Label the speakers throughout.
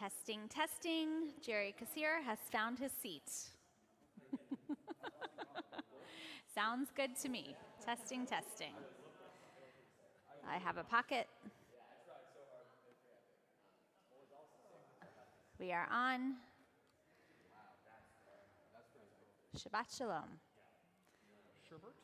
Speaker 1: Testing, testing. Jerry Kassir has found his seat. Sounds good to me. Testing, testing. I have a pocket. We are on. Shabbat Shalom.
Speaker 2: Sherbert?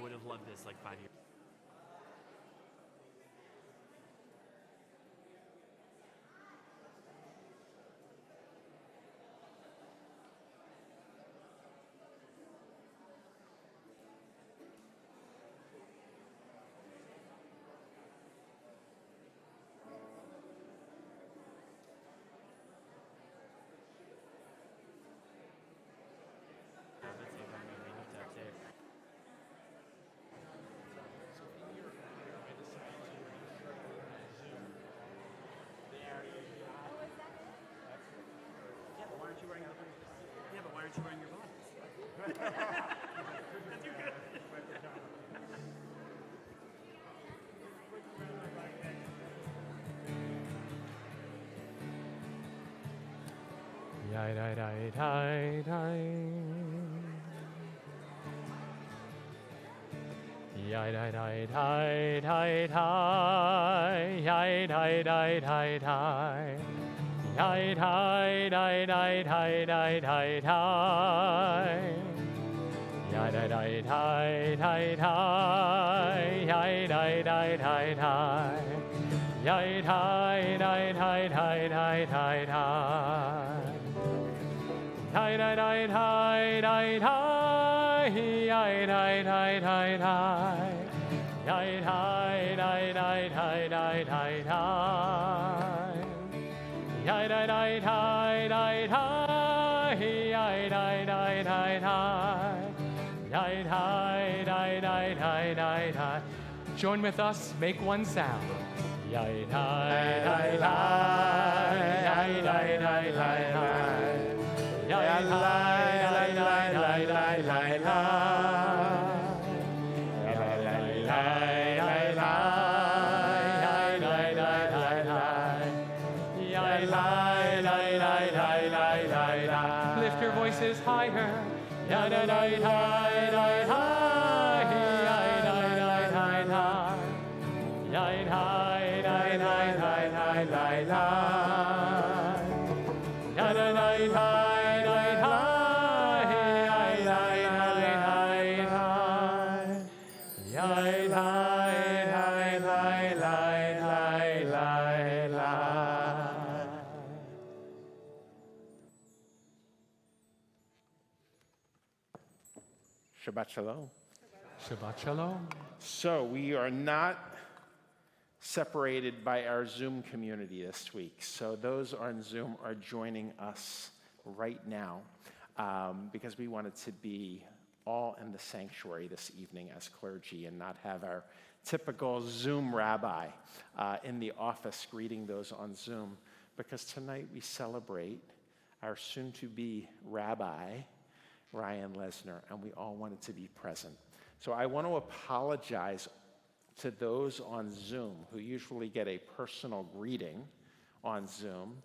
Speaker 3: would have loved this like 5 years. Yeah, but why aren't you wearing your bonnets?
Speaker 4: Yai dai dai dai dai. Yai dai dai dai dai dai. Yai dai dai dai dai. Yai dai dai dai dai dai dai dai. Yai dai dai dai dai dai. Yai dai dai dai dai. Yai dai dai dai dai dai dai dai. Dai dai dai dai dai dai, dai dai dai dai dai, dai dai dai dai dai dai dai dai, dai dai dai dai dai dai, dai dai dai dai dai, dai dai dai dai dai dai dai. Join with us, make one sound. Dai dai dai dai, dai dai dai dai dai. Yai lai lai lai lai lai lai lai. Yai lai lai lai lai. Yai lai lai lai lai. Yai lai lai lai lai lai lai lai. Lift your voices higher. Yai lai lai lai lai lai. Yai lai lai lai lai. Yai lai lai lai lai lai lai lai. Yai lai lai lai.
Speaker 5: Shabbat Shalom.
Speaker 4: Shabbat Shalom.
Speaker 5: So we are not separated by our Zoom community this week. So those on Zoom are joining us right now because we wanted to be all in the sanctuary this evening as clergy and not have our typical Zoom rabbi in the office greeting those on Zoom, because tonight we celebrate our soon-to-be rabbi, Ryan Lesnar, and we all wanted to be present. So I want to apologize to those on Zoom who usually get a personal greeting on Zoom.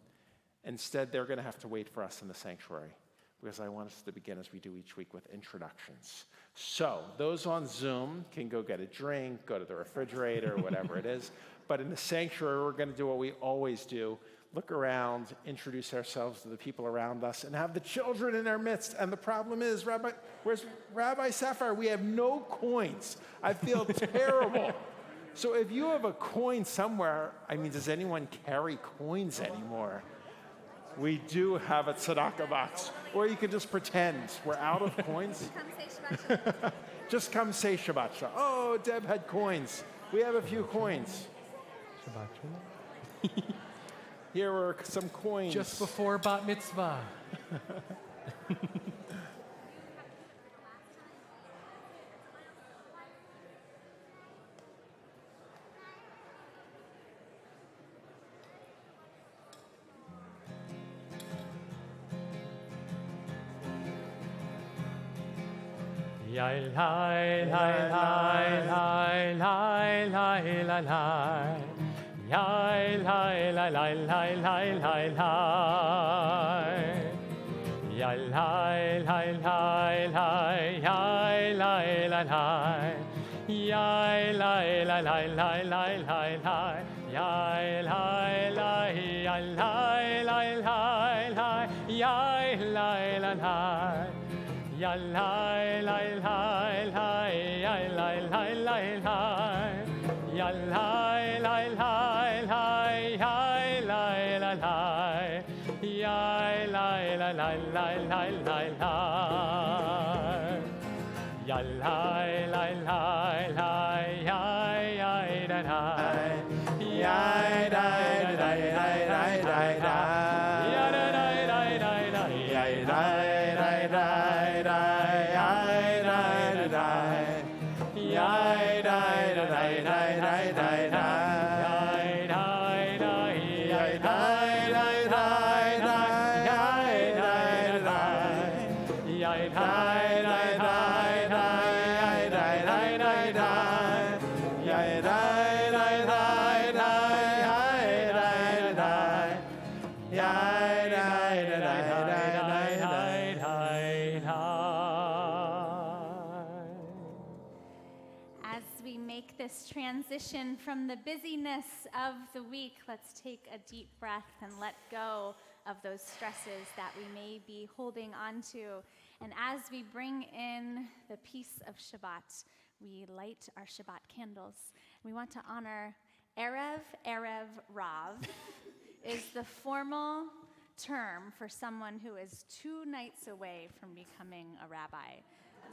Speaker 5: Instead, they're going to have to wait for us in the sanctuary, because I want us to begin, as we do each week, with introductions. So those on Zoom can go get a drink, go to the refrigerator, whatever it is. But in the sanctuary, we're going to do what we always do: look around, introduce ourselves to the people around us, and have the children in our midst. And the problem is, where's Rabbi Sapphire? We have no coins. I feel terrible. So if you have a coin somewhere, I mean, does anyone carry coins anymore? We do have a tzedakah box. Or you could just pretend we're out of coins.
Speaker 1: Come say Shabbat Shalom.
Speaker 5: Just come say Shabbat Shalom. Oh, Deb had coins. We have a few coins.
Speaker 4: Shabbat Shalom.
Speaker 5: Here are some coins.
Speaker 4: Just before Bat Mitzvah. Yai lai lai lai lai lai lai lai lai. Yai lai lai lai lai lai lai lai. Yai lai lai lai lai. Yai lai lai lai. Yai lai lai lai lai lai lai lai. Yai lai lai. Yai lai lai lai lai. Yai lai lai lai. Ya lai lai lai lai, ya lai lai lai lai, ya lai lai lai lai, ya lai lai lai, ya lai lai lai lai lai lai lai, ya lai lai lai lai, ya ya da da, ya da da da da da da, ya da da da da da, ya da da da.
Speaker 1: As we make this transition from the busyness of the week, let's take a deep breath and let go of those stresses that we may be holding on to. And as we bring in the peace of Shabbat, we light our Shabbat candles. We want to honor Erev Rav is the formal term for someone who is 2 nights away from becoming a rabbi.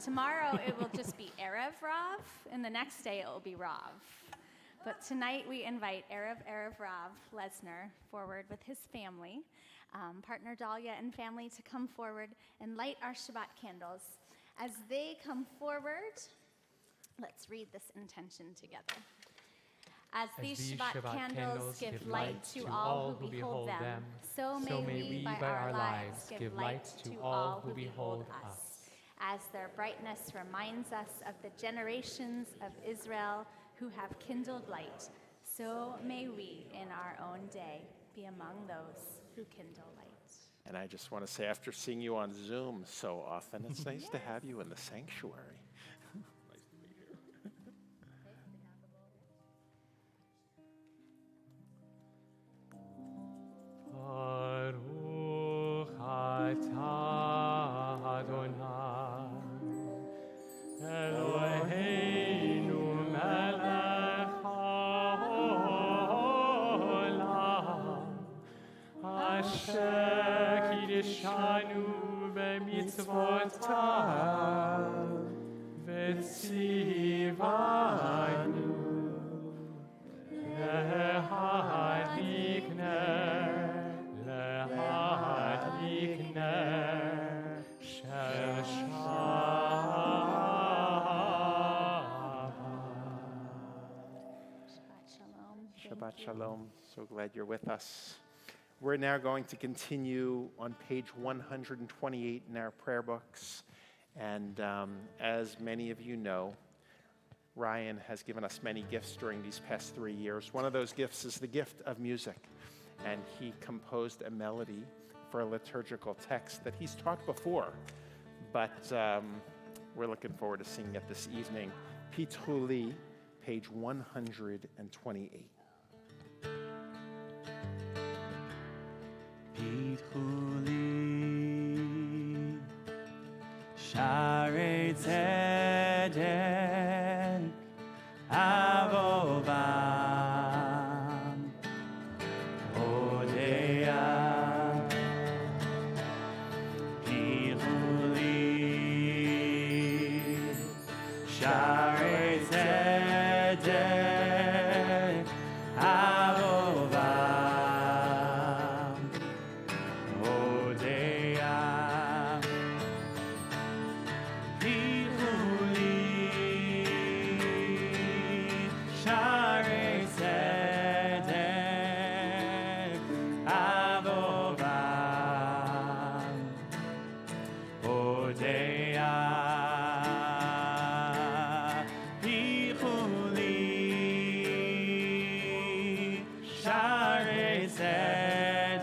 Speaker 1: Tomorrow it will just be Erev Rav, and the next day it will be Rav. But tonight we invite Erev Rav Lesner forward with his family, partner Dahlia and family, to come forward and light our Shabbat candles. As they come forward, let's read this intention together. As these Shabbat candles give light to all who behold them, so may we by our lives give light to all who behold us. As their brightness reminds us of the generations of Israel who have kindled light, so may we in our own day be among those who kindle light.
Speaker 5: And I just want to say, after seeing you on Zoom so often, it's nice to have you in the sanctuary.
Speaker 2: Nice to be here.
Speaker 4: Baruch atah Adonai, Eloheinu melech haolam, asher kiddushanu b'mitzvotav, v'tzivanu
Speaker 5: Shabbat Shalom. So glad you're with us. We're now going to continue on page 128 in our prayer books. And as many of you know, Ryan has given us many gifts during these past 3 years. One of those gifts is the gift of music. And he composed a melody for a liturgical text that he's taught before. But we're looking forward to singing it this evening. Pitchu Li, page 128.
Speaker 6: Pitchu li Sharei Tzedek Avovam Odeya Pitchu li Sharei Tzedek Avovam Odeya Pitchu li Sharei Tzedek Avovam Odeya Pitchu li Sharei Tzedek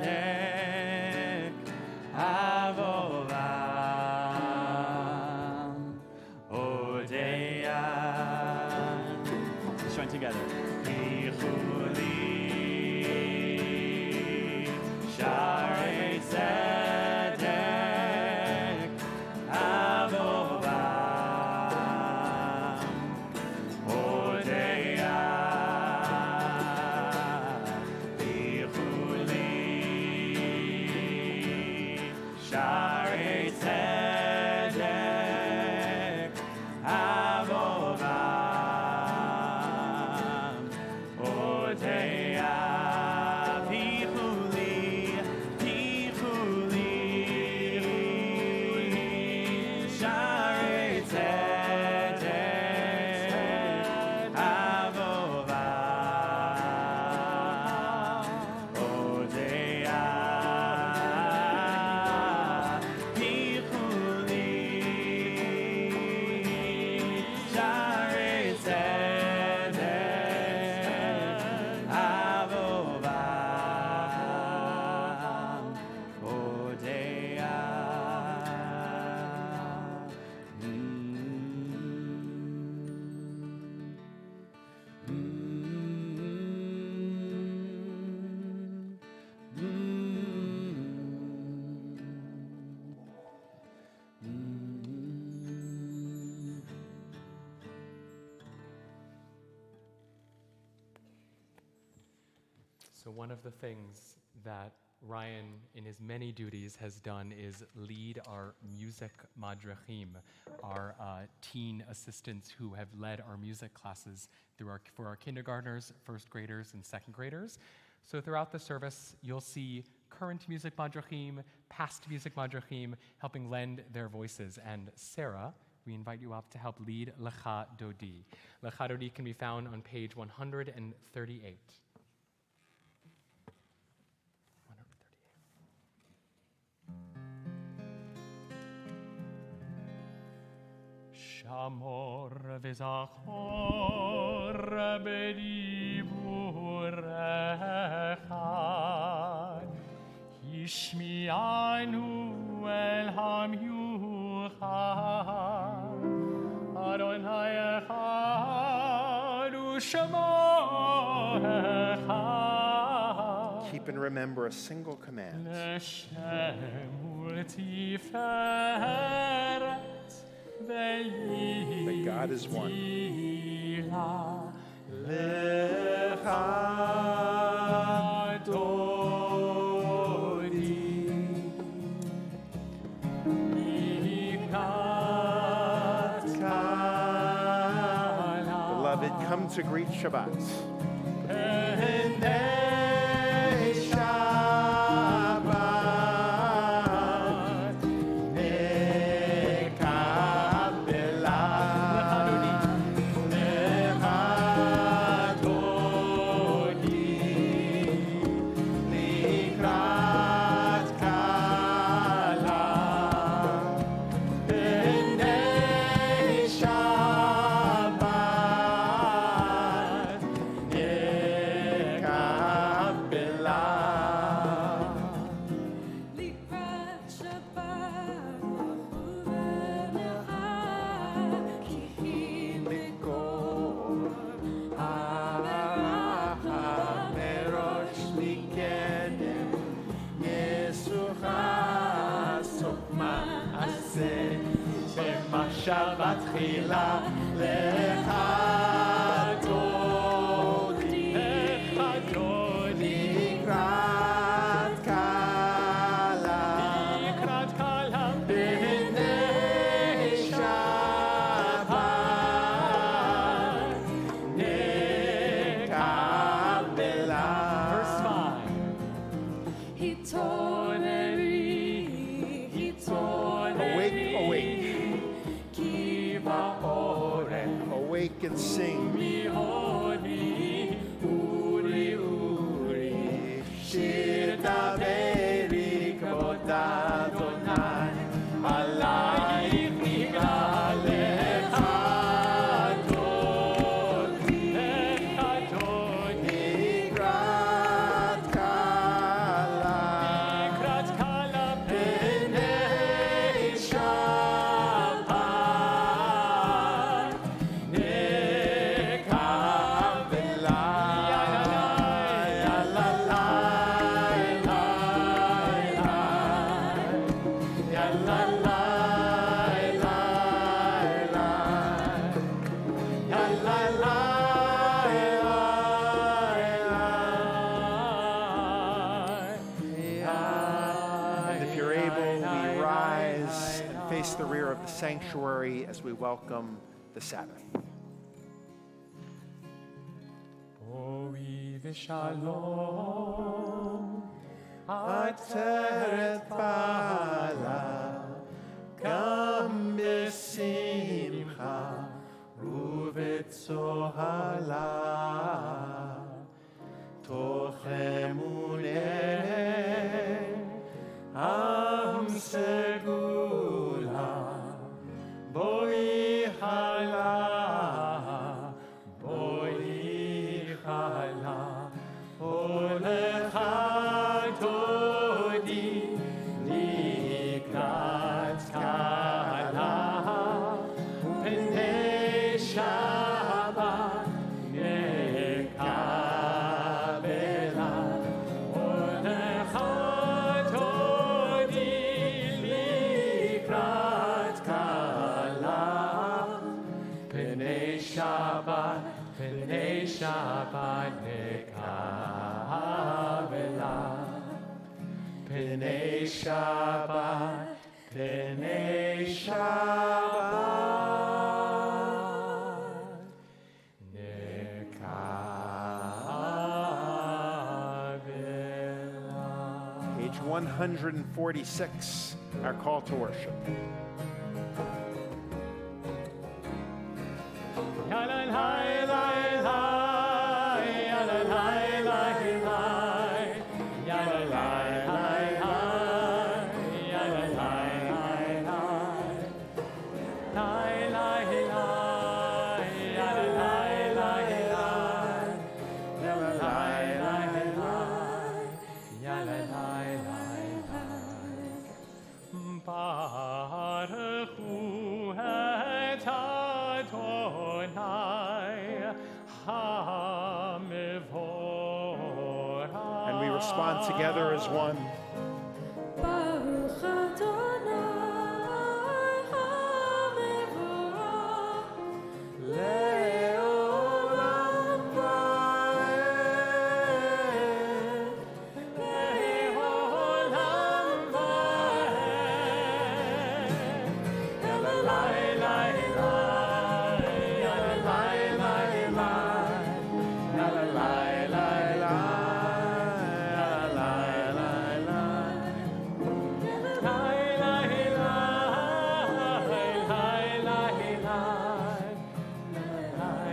Speaker 6: Avovam Odeya. Let's join together. Pitchu li Sharei Tzedek Avovam
Speaker 4: So one of the things that Ryan, in his many duties, has done is lead our music madrachim, our teen assistants who have led our music classes for our kindergartners, first graders, and second graders. So throughout the service, you'll see current music madrachim, past music madrachim, helping lend their voices. And Sarah, we invite you up to help lead Lecha Dodi. Lecha Dodi can be found on page 138. Shamor v'zachor b'dibur echad Yishmi'anu el hamyuchad Adonai echad u'shemo echad
Speaker 5: Keep and remember a single command.
Speaker 4: L'shem u'tiferet
Speaker 5: That God is one. Beloved, come to greet Shabbat.
Speaker 4: Shabbat chila lecha dodi likrat kala b'nei Shabbat nekabela. Verse 5.
Speaker 5: Awake, awake. Awake and sing. Shir daveri kvod Adonai, alayich nigalecha dodi, nikrat kala b'nei Shabbat. The rear of the sanctuary as we welcome the Sabbath.
Speaker 4: Boi v'shalom
Speaker 5: Ateret bala gam b'simcha u'v'tzohala toch emuneh am segula boi hala olecha dodi likrat kala b'nei Shabbat nekabela. Olecha dodi likrat kala b'nei Shabbat nekabela. P'nei Shabbat, P'nei Shabbat, Nekabela. Page 146, our call to worship. And we respond together as one.
Speaker 7: Baruch Adonai HaMevorach Le'olam Va'ed Le'olam Va'ed Elelai Elai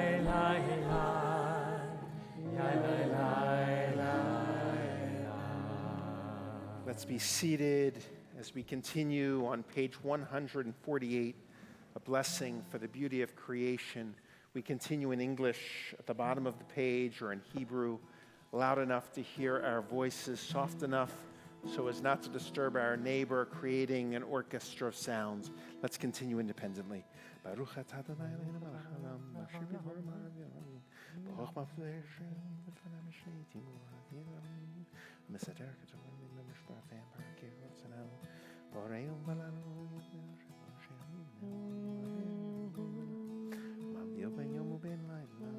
Speaker 7: Elai Elai Elai
Speaker 5: Let's be seated as we continue on page 148, a blessing for the beauty of creation. We continue in English at the bottom of the page, or in Hebrew, loud enough to hear our voices, soft enough so as not to disturb our neighbor, creating an orchestra of sounds. Let's continue independently. Baruch atah Adonai Eloheinu melech haolam, asher b'dvaro ma'av Baruch ma'avdei Hashem, v'fanav mishleitim u'hadiyam, v'mesader k'tovim v'mishpatem, barakeh v'tzanel, b'oreim v'lanu, ma'avdil ben yom u'ben layla,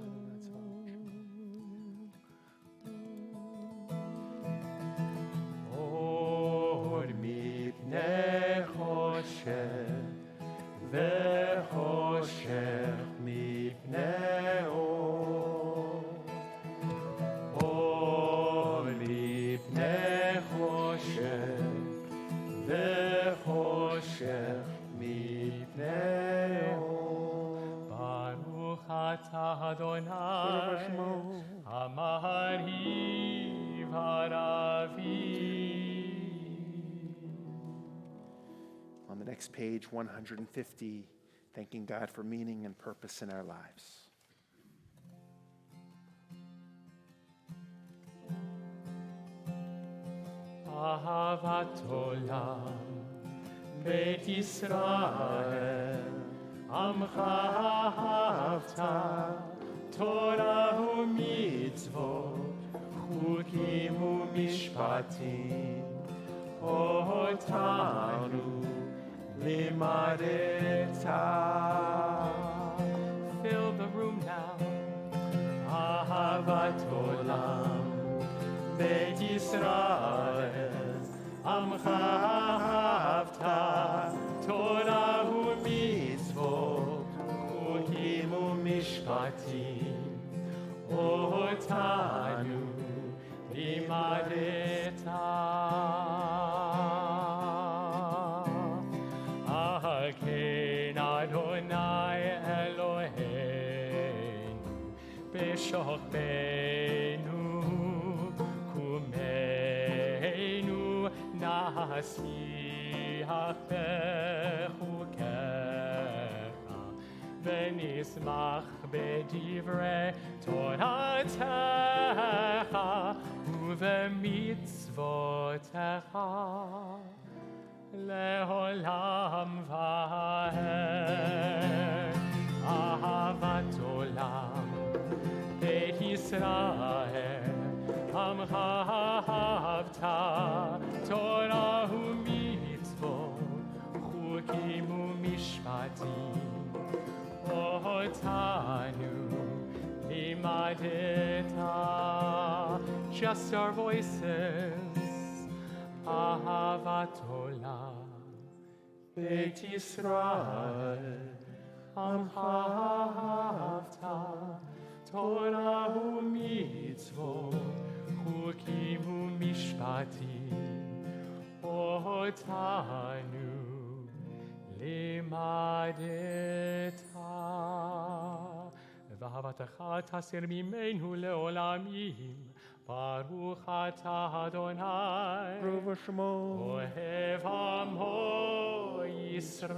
Speaker 5: Or mipnei choshech v'choshech mipnei or. Or mipnei choshech v'choshech mipnei or.
Speaker 4: Baruch atah Adonai Hamariv Haravi.
Speaker 5: On the next page, 150, thanking God for meaning and purpose in our lives.
Speaker 4: Ahavat olam Beit Yisrael Amcha ahavta Torah u'mitzvot Chukim u'mishpatim Otanu limadeta. Fill the room now. Ahavat olam Beit Yisrael Amcha ahavta Torah u'mitzvot Chukim u'mishpatim Otanu limadeta. Ahakein Adonai Eloheinu b'shochbeinu kumeinu nasiach bechukecha v'nismach b'divrei Toratecha u'v'mitzvotecha Le'olam va'ed. Ahavat olam Beit Yisrael Amcha ahavta Torah u'mitzvot Chukim u'mishpatim Otanu limadeta. Just our voices. אהבת עולם.
Speaker 5: Beit Yisrael,
Speaker 4: עמך אהבת, תורה ומצוות, חוקים ומשפטים, אותנו לימדת. ואהבתך תסיר ממנו לעולמים, ברוך אתה אדוני,
Speaker 5: Ruva Shemo,
Speaker 4: אוהב עמו ישראל.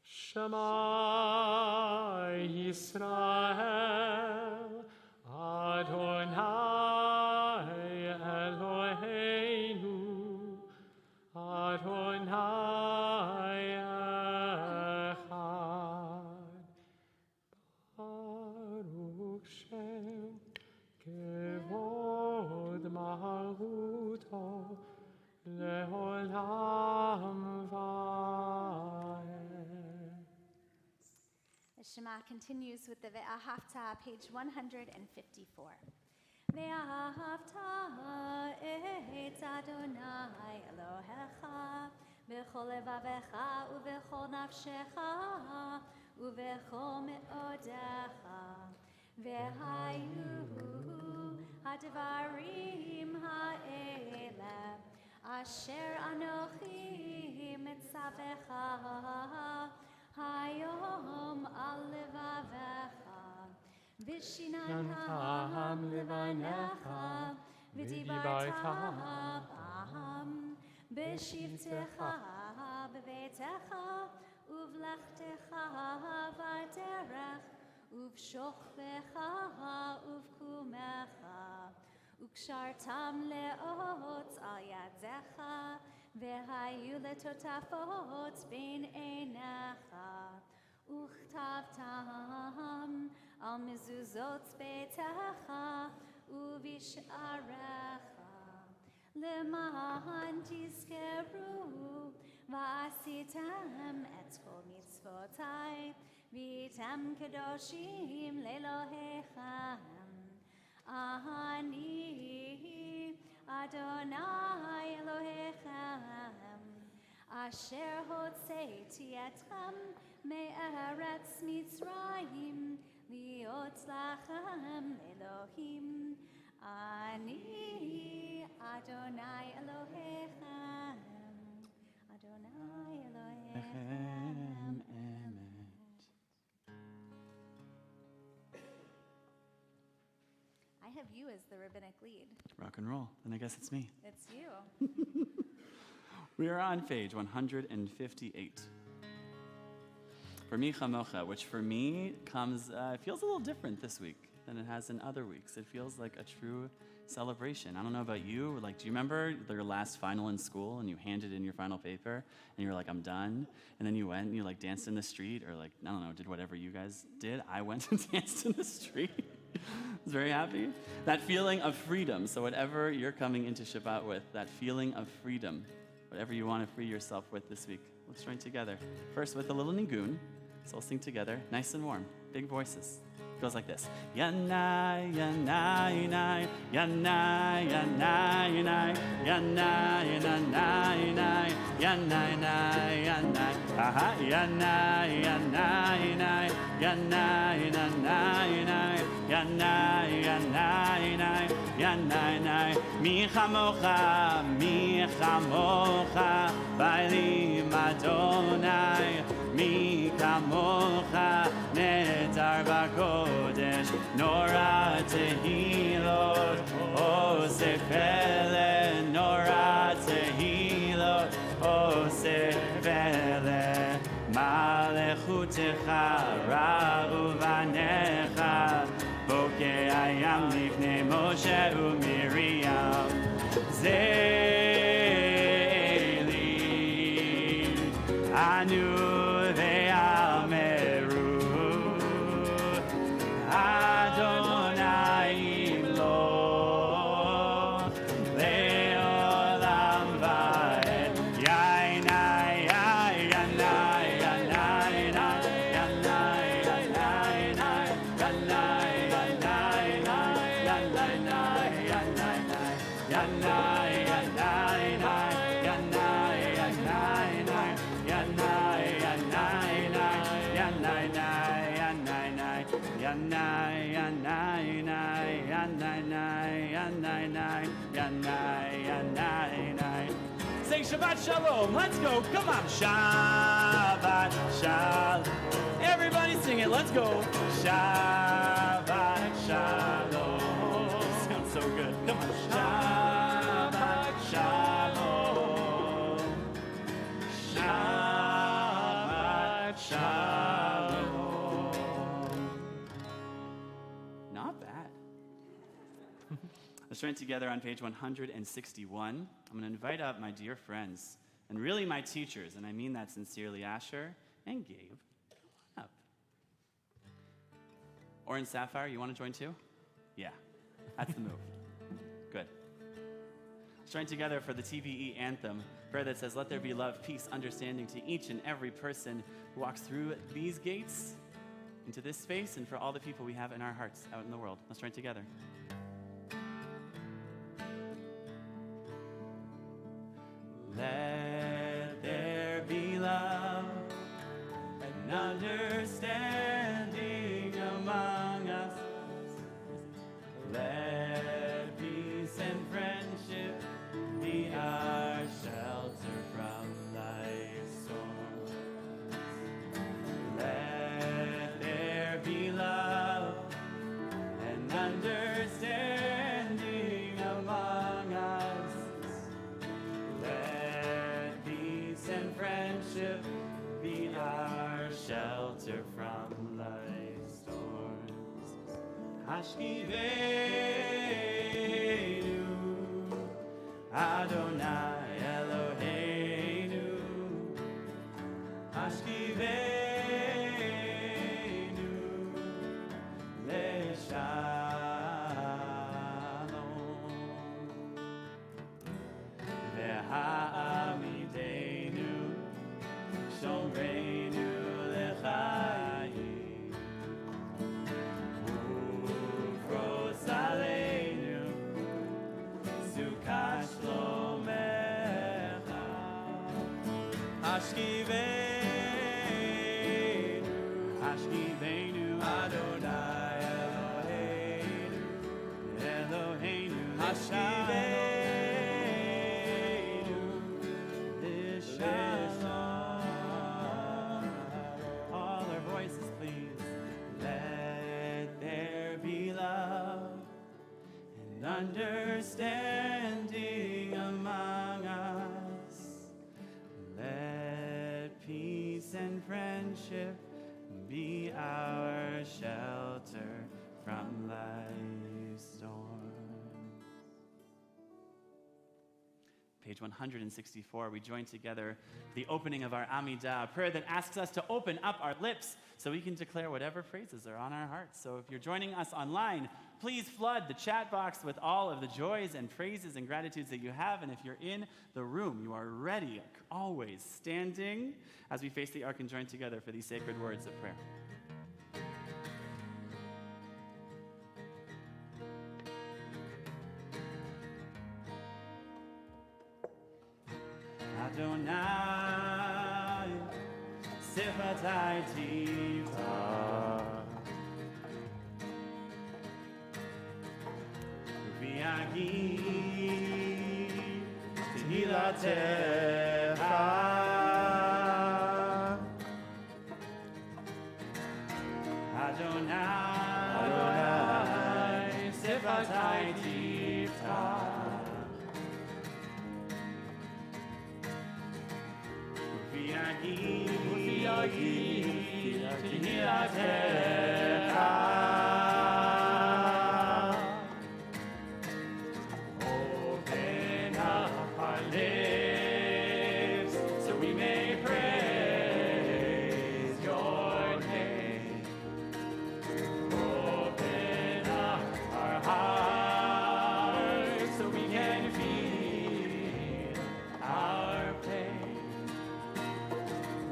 Speaker 4: שמע ישראל, אדוני אלוהינו, אדוני אחד. ברוך שם כבוד מלכותו לעולם ועד.
Speaker 1: The Shema continues with the Ve'ahavta, page 154. Ve'ahavta et Adonai Elohecha b'chol levavecha u'b'chol nafshecha u'b'chol me'odecha ve'hayu hadvarim ha'ele asher anochi mitzavecha hayom al levavecha v'shinantam levanecha v'dibartam b'shivtecha b'veitecha uv'lechtecha v'derech uv'shochvecha uv'kumecha וקשרתם לאות על ידיך, והיו לטוטפות בין עיניך, וכתבתם על מזוזות ביתך ובשעריך, למען תזכרו ועשיתם את כל מצוותיי, והייתם קדושים לאלוהיכם. אני אדוני אלוהיכם, אשר הוצאתי אתכם מארץ מצרים, להיות לכם אלוהים. אני אדוני אלוהיכם, אדוני אלוהיכם. I have you as the rabbinic lead.
Speaker 6: Rock and roll. And I guess it's me.
Speaker 1: It's you.
Speaker 6: We are on page 158. For Mi Chamocha, which for me feels a little different this week than it has in other weeks. It feels like a true celebration. I don't know about you. Like, do you remember your last final in school and you handed in your final paper and you were like, I'm done? And then you went and you like danced in the street or like, I don't know, did whatever you guys did. I went and danced in the street. I was very happy. That feeling of freedom. So whatever you're coming into Shabbat with, that feeling of freedom, whatever you want to free yourself with this week, let's join together. First with a little nigun. So we'll sing together, nice and warm, big voices. It goes like this. Yanai, yanai, yanai, yanai, yanai, yanai, yanai, yanai, yanai, yanai, yanai, aha, yanai, yanai, yanai, yanai, yanai, yanai, yanai, yanai, yanai, mi chamocha, bailim Adonai, mi kamocha, nedar b'kodesh, nora tehilot, osef ele, nora tehilot, osef ele, malechutecha ra'u vanecha, bokeh hayam lifnei Moshe u'Miriam, Zeli, anu ve'ameru, Adonai imloch le'olam va'ed. Yainai, yanai, yanai, yanai, yanai, yanai, yanai, yanai, yanai, Shabbat Shalom. Let's go. Come on. Shabbat Shalom. Everybody sing it. Let's go. Shabbat Shalom. Sounds so good. Come on. Shabbat Shalom. Shabbat Shalom. Not bad. Let's join together on page 161. I'm going to invite up my dear friends, and really my teachers, and I mean that sincerely, Asher and Gabe. Come on up. Oren Sapphire, you want to join too? Yeah, that's the move. Good. Let's join together for the TVE anthem, prayer that says, "Let there be love, peace, understanding to each and every person who walks through these gates into this space, and for all the people we have in our hearts out in the world." Let's join together. Let there be love and understanding among us. Let peace and friendship be our shelter from life's storms. Let there be love and understanding among us. Let peace and friendship be our shelter from life's storms. Hashkivenu, Adonai Eloheinu. Hashkivenu, Leshalom. Ve'ha'amidenu, Shomreinu lechayim. Ufros aleinu, Sukkot shlomecha. Hashkivenu, Adonai Eloheinu, Eloheinu, Hashkivenu, Shalom. All our voices, please. Let there be love and understanding among us. Let peace and friendship be our shelter from life's storms. Page 164, we join together for the opening of our Amidah, a prayer that asks us to open up our lips so we can declare whatever praises are on our hearts. So if you're joining us online, please flood the chat box with all of the joys and praises and gratitudes that you have. And if you're in the room, you are ready, always standing as we face the ark and join together for these sacred words of prayer. Adonai, Sifatai Tiva, Viagi, Tehilatecha, Adonai, Sifatai Tiva. Open up our lips so we may praise your name. Open up our hearts so we can feel our pain.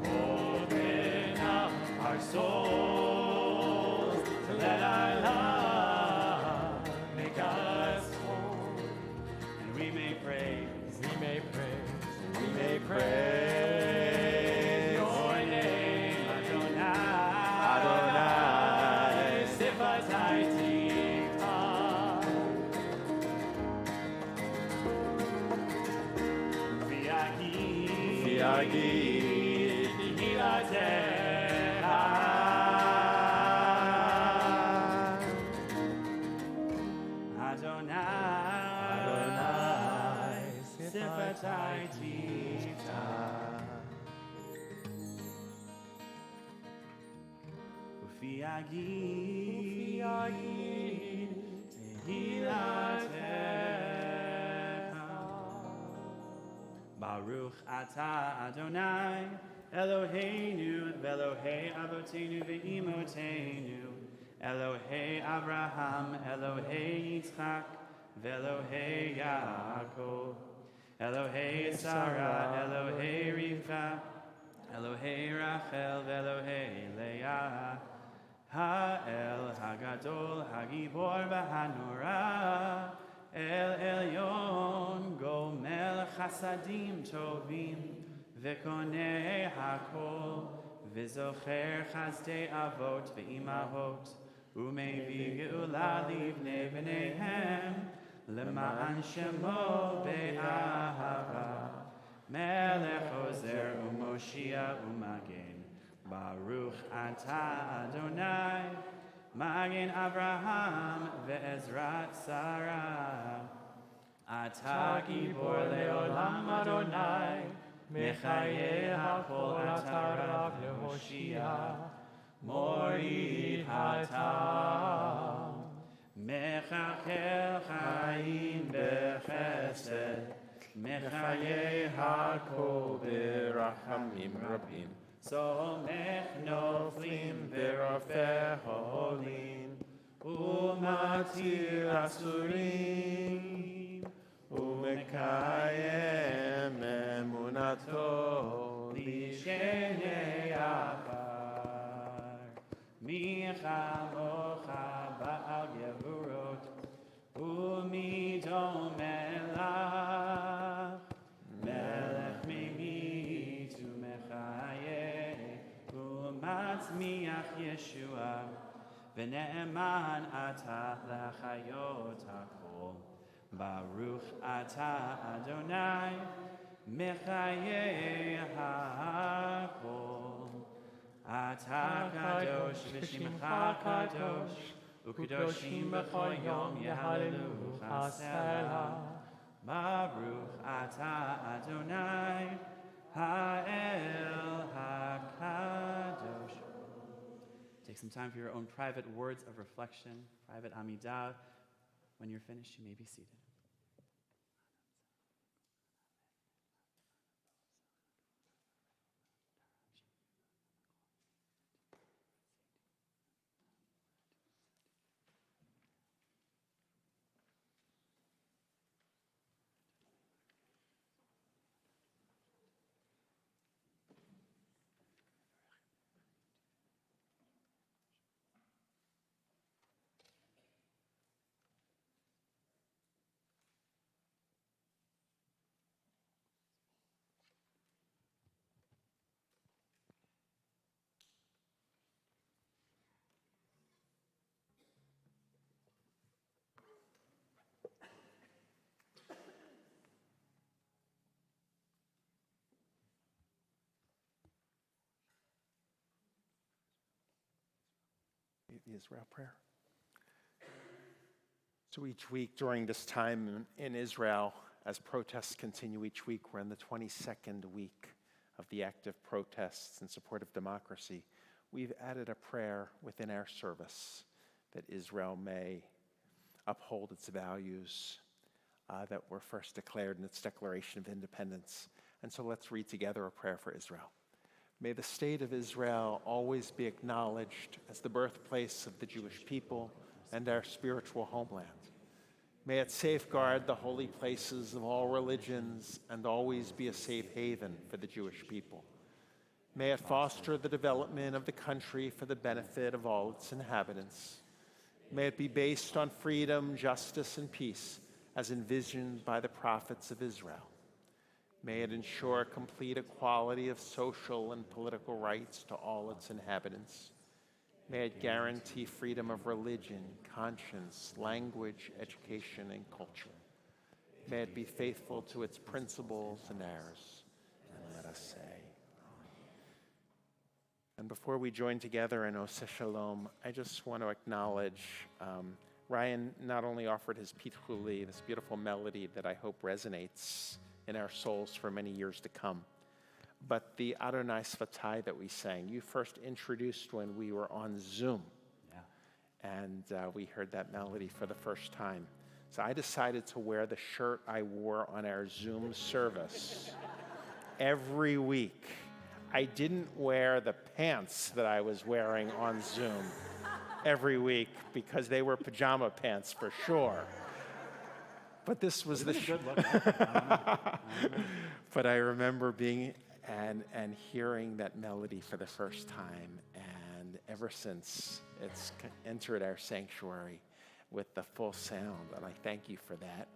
Speaker 6: Open up our souls to let our love make us whole. And we may praise, we may praise, we may praise your name. Adonai, Adonai, Sifatai Tiva. Viagi, יגיד תהילתך. אדוני, שפתי תפתח. ופי יגיד תהילתך. Baruch atah Adonai, Eloheinu ve'Elohei avotenu ve'imotenu, Elohei Abraham, Elohei Yitzchak, ve'Elohei Yaakov, Elohei Sarah, Elohei Rivka, Elohei Rachel, ve'Elohei Leah, Ha'el Hagadol, Hagibor v'Hanorah, El Elyon, Gomel Chasadim Tovim, Vekonei Hakol, Vizocher Chazdei Avot Ve'imahot, Umevi Geula Livnei B'neihem, Lema'an Shemo Be'ahava, Melech Ozer Umoshia Umagen, Baruch Atah Adonai, Magen Avraham ve'ezrat Sarah. Ata gibor leolam Adonai, Mechaye hakol atarav lehoshia, Morid hatam. Mechakel chaim bechesed, Mechaye hakol
Speaker 5: ברחמים רבים.
Speaker 6: סומך נופלים ורופא חולים ומתיר אסורים
Speaker 5: ומקיים אמונתו
Speaker 6: לשני עפר. מי כמוך בעל גבורות ומי דומה לך, מלך ממית ומחיה ומצמיח ישועה, ונאמן אתה לחיות הכל. ברוך אתה אדוני מחיי הכל. אתה קדוש ושמך קדוש, וקדושים בכל יום יהללוך סלה. ברוך אתה אדוני האל הקדוש. Take some time for your own private words of reflection, private amidah. When you're finished, you may be seated.
Speaker 5: The Israel prayer. So each week during this time in Israel, as protests continue each week, we're in the 22nd week of the active protests in support of democracy. We've added a prayer within our service that Israel may uphold its values that were first declared in its Declaration of Independence. And so let's read together a prayer for Israel. May the state of Israel always be acknowledged as the birthplace of the Jewish people and our spiritual homeland. May it safeguard the holy places of all religions and always be a safe haven for the Jewish people. May it foster the development of the country for the benefit of all its inhabitants. May it be based on freedom, justice, and peace as envisioned by the prophets of Israel. May it ensure complete equality of social and political rights to all its inhabitants. May it guarantee freedom of religion, conscience, language, education, and culture. May it be faithful to its principles and ours. And let us say, And before we join together in Oseh Shalom, I just want to acknowledge Ryan not only offered his Pitchuli, this beautiful melody that I hope resonates in our souls for many years to come, but the Adonai Svatai that we sang, you first introduced when we were on Zoom.
Speaker 6: Yeah.
Speaker 5: And we heard that melody for the first time. So I decided to wear the shirt I wore on our Zoom service every week. I didn't wear the pants that I was wearing on Zoom every week because they were pajama pants for sure. But this was the
Speaker 6: Good look.
Speaker 5: But I remember being and hearing that melody for the first time, and ever since it's entered our sanctuary with the full sound, and I thank you for that.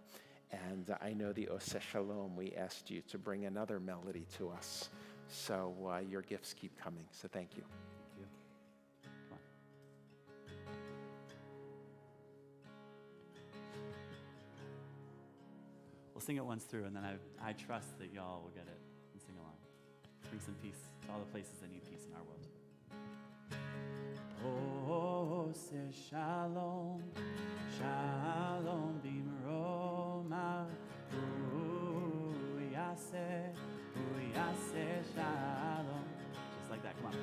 Speaker 5: And I know the Oseh Shalom, we asked you to bring another melody to us. So your gifts keep coming, so thank you.
Speaker 6: Thank you. Come on. We'll sing it once through, and then I trust that y'all will get it and sing along. Bring some peace to all the places that need peace in our world. Oseh Shalom, Shalom bimroma, Yaseh Shalom. Just like that, come on.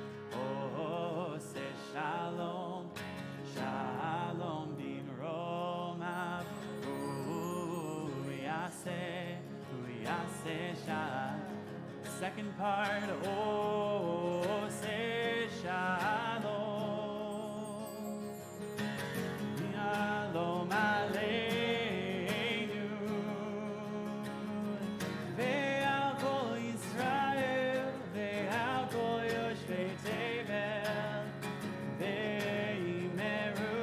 Speaker 6: Oseh Shalom, Shalom bimroma, Yaseh Shalom. Second part, Oseh Shalom. Shalom Aleinu ve'al kol Yisrael ve'al kol yoshvei tevel ve'imeru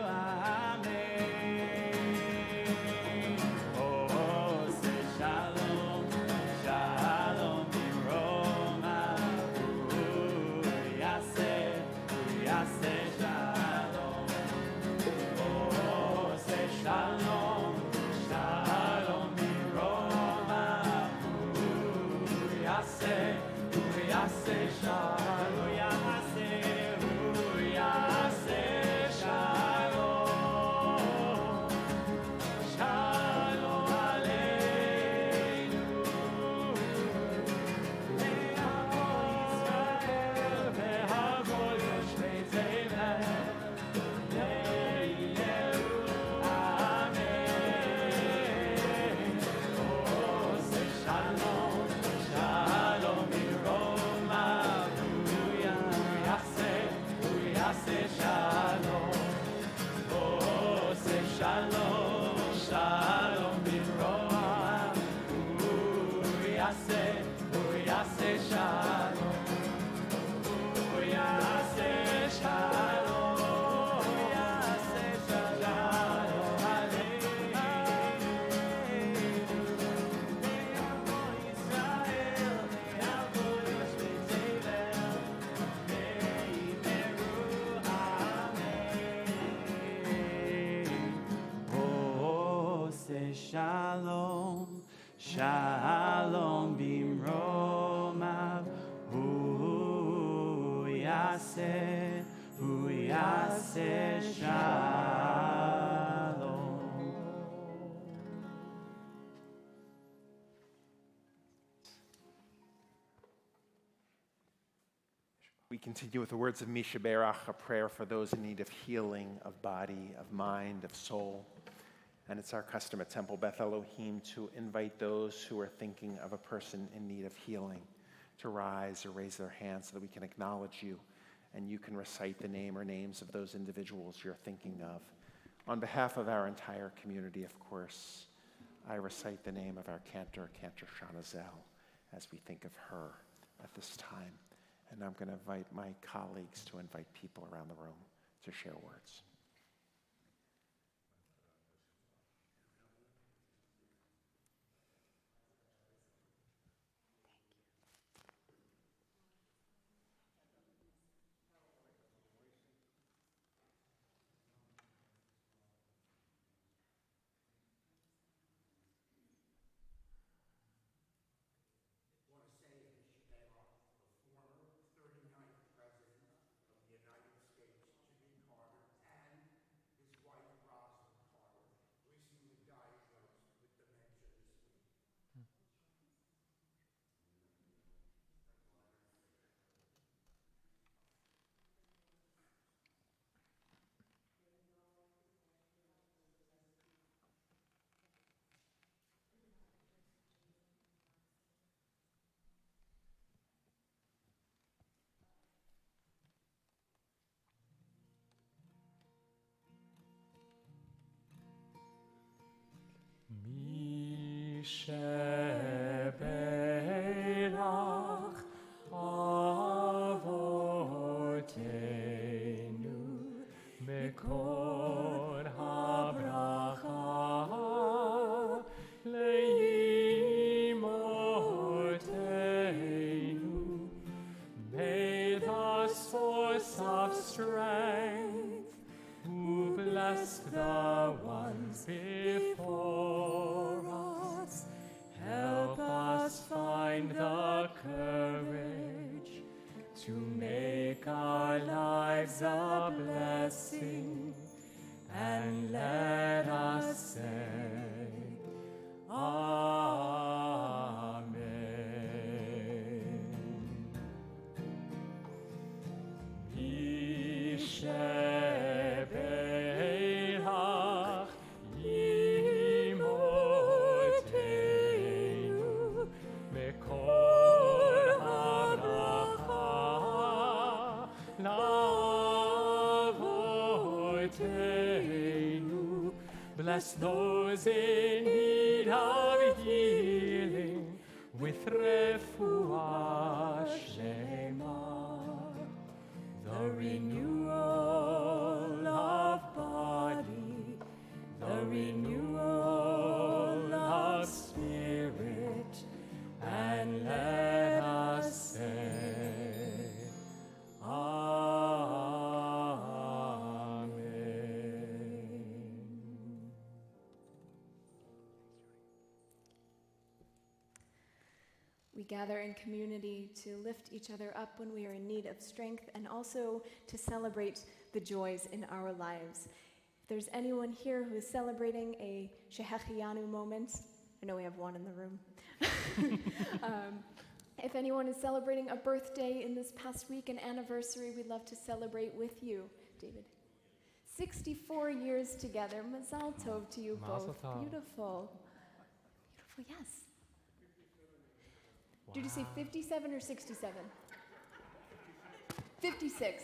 Speaker 6: amen. Oseh Shalom, Shalom b'roma, Yaseh Shalom. Oseh Shalom, Shalom b'roma, Yaseh Shalom, Yaseh Shalom, Shalom Aleinu, ve'al kol Yisrael, ve'al kol yoshvei tevel. Shalom, Shalom bimromav, hu yaseh shalom.
Speaker 5: We continue with the words of Misha Berach, a prayer for those in need of healing of body, of mind, of soul. And it's our custom at Temple Beth Elohim to invite those who are thinking of a person in need of healing to rise or raise their hands so that we can acknowledge you and you can recite the name or names of those individuals you're thinking of. On behalf of our entire community, of course, I recite the name of our cantor, Cantor Shanazel, as we think of her at this time. And I'm going to invite my colleagues to invite people around the room to share words.
Speaker 8: want to say that Misha Berach, the former 39th President
Speaker 7: Shebelach Avotenu Mekor HaBracha Leimotenu. May the source of strength who bless the ones before us help us find the courage to make our lives a blessing, and let us say, Amen. Yishebelach Imotenu Mekor HaBracha Lavotenu. Bless those in need of healing with refuah shlema, the renewal of body, the renewal of spirit, and let us say, Amen.
Speaker 8: We gather in community to lift each other up when we are in need of strength, and also to celebrate the joys in our lives. If there's anyone here who is celebrating a Shehechianu moment, I know we have one in the room. If anyone is celebrating a birthday in this past week, an anniversary, we'd love to celebrate with you. David? 64 years together. Mazal tov to you
Speaker 4: Mazel
Speaker 8: both.
Speaker 4: tov.
Speaker 8: Beautiful. Beautiful, yes. Did you say 57 or 67? 56.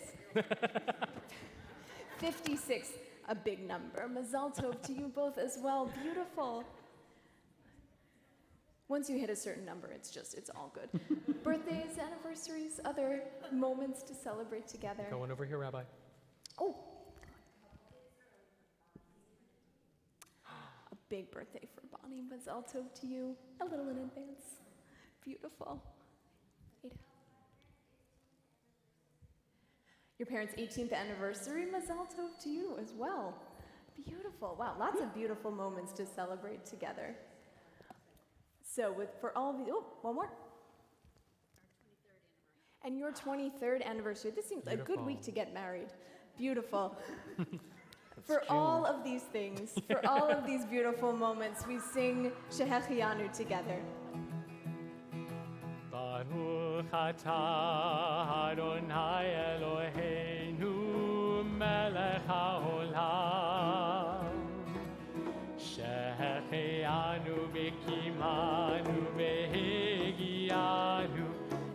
Speaker 8: 56, a big number. Mazal tov to you both as well. Beautiful. Once you hit a certain number, it's all good. Birthdays, anniversaries, other moments to celebrate together.
Speaker 4: Going over here, Rabbi.
Speaker 8: Oh. A big birthday for Bonnie. Mazal tov to you. A little in advance. Beautiful. Ada. Your parents' 18th anniversary, Mazal tov to you as well. Beautiful. Wow, lots of beautiful moments to celebrate together. So, for all of you, oh, one more. And your 23rd anniversary. This seems a good
Speaker 4: Beautiful.
Speaker 8: week to get married. Beautiful. For all of these things, for all of these beautiful moments, we sing Shehechianu together.
Speaker 4: Baruch atah Adonai Eloheinu melech haolam shehechianu v'kimanu v'higianu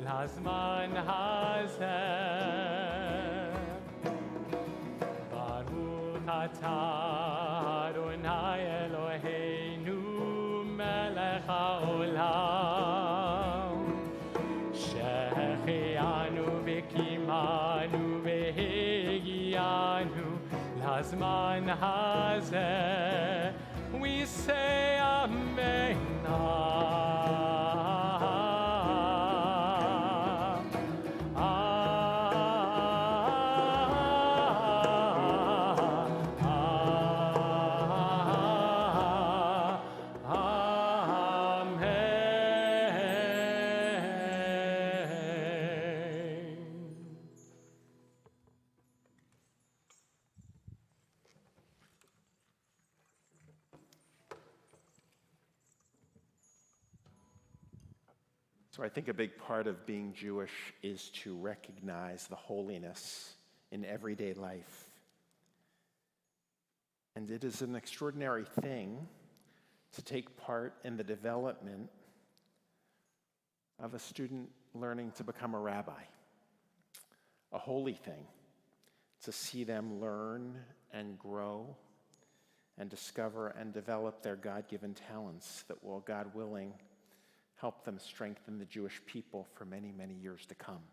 Speaker 4: lazman hazeh. Baruch atah Adonai Eloheinu melech haolam shehechianu v'kimanu v'higianu lazman hazeh. We say Amen.
Speaker 5: So I think a big part of being Jewish is to recognize the holiness in everyday life. And it is an extraordinary thing to take part in the development of a student learning to become a rabbi. A holy thing to see them learn and grow and discover and develop their God-given talents that will, God willing, help them strengthen the Jewish people for many, many years to come.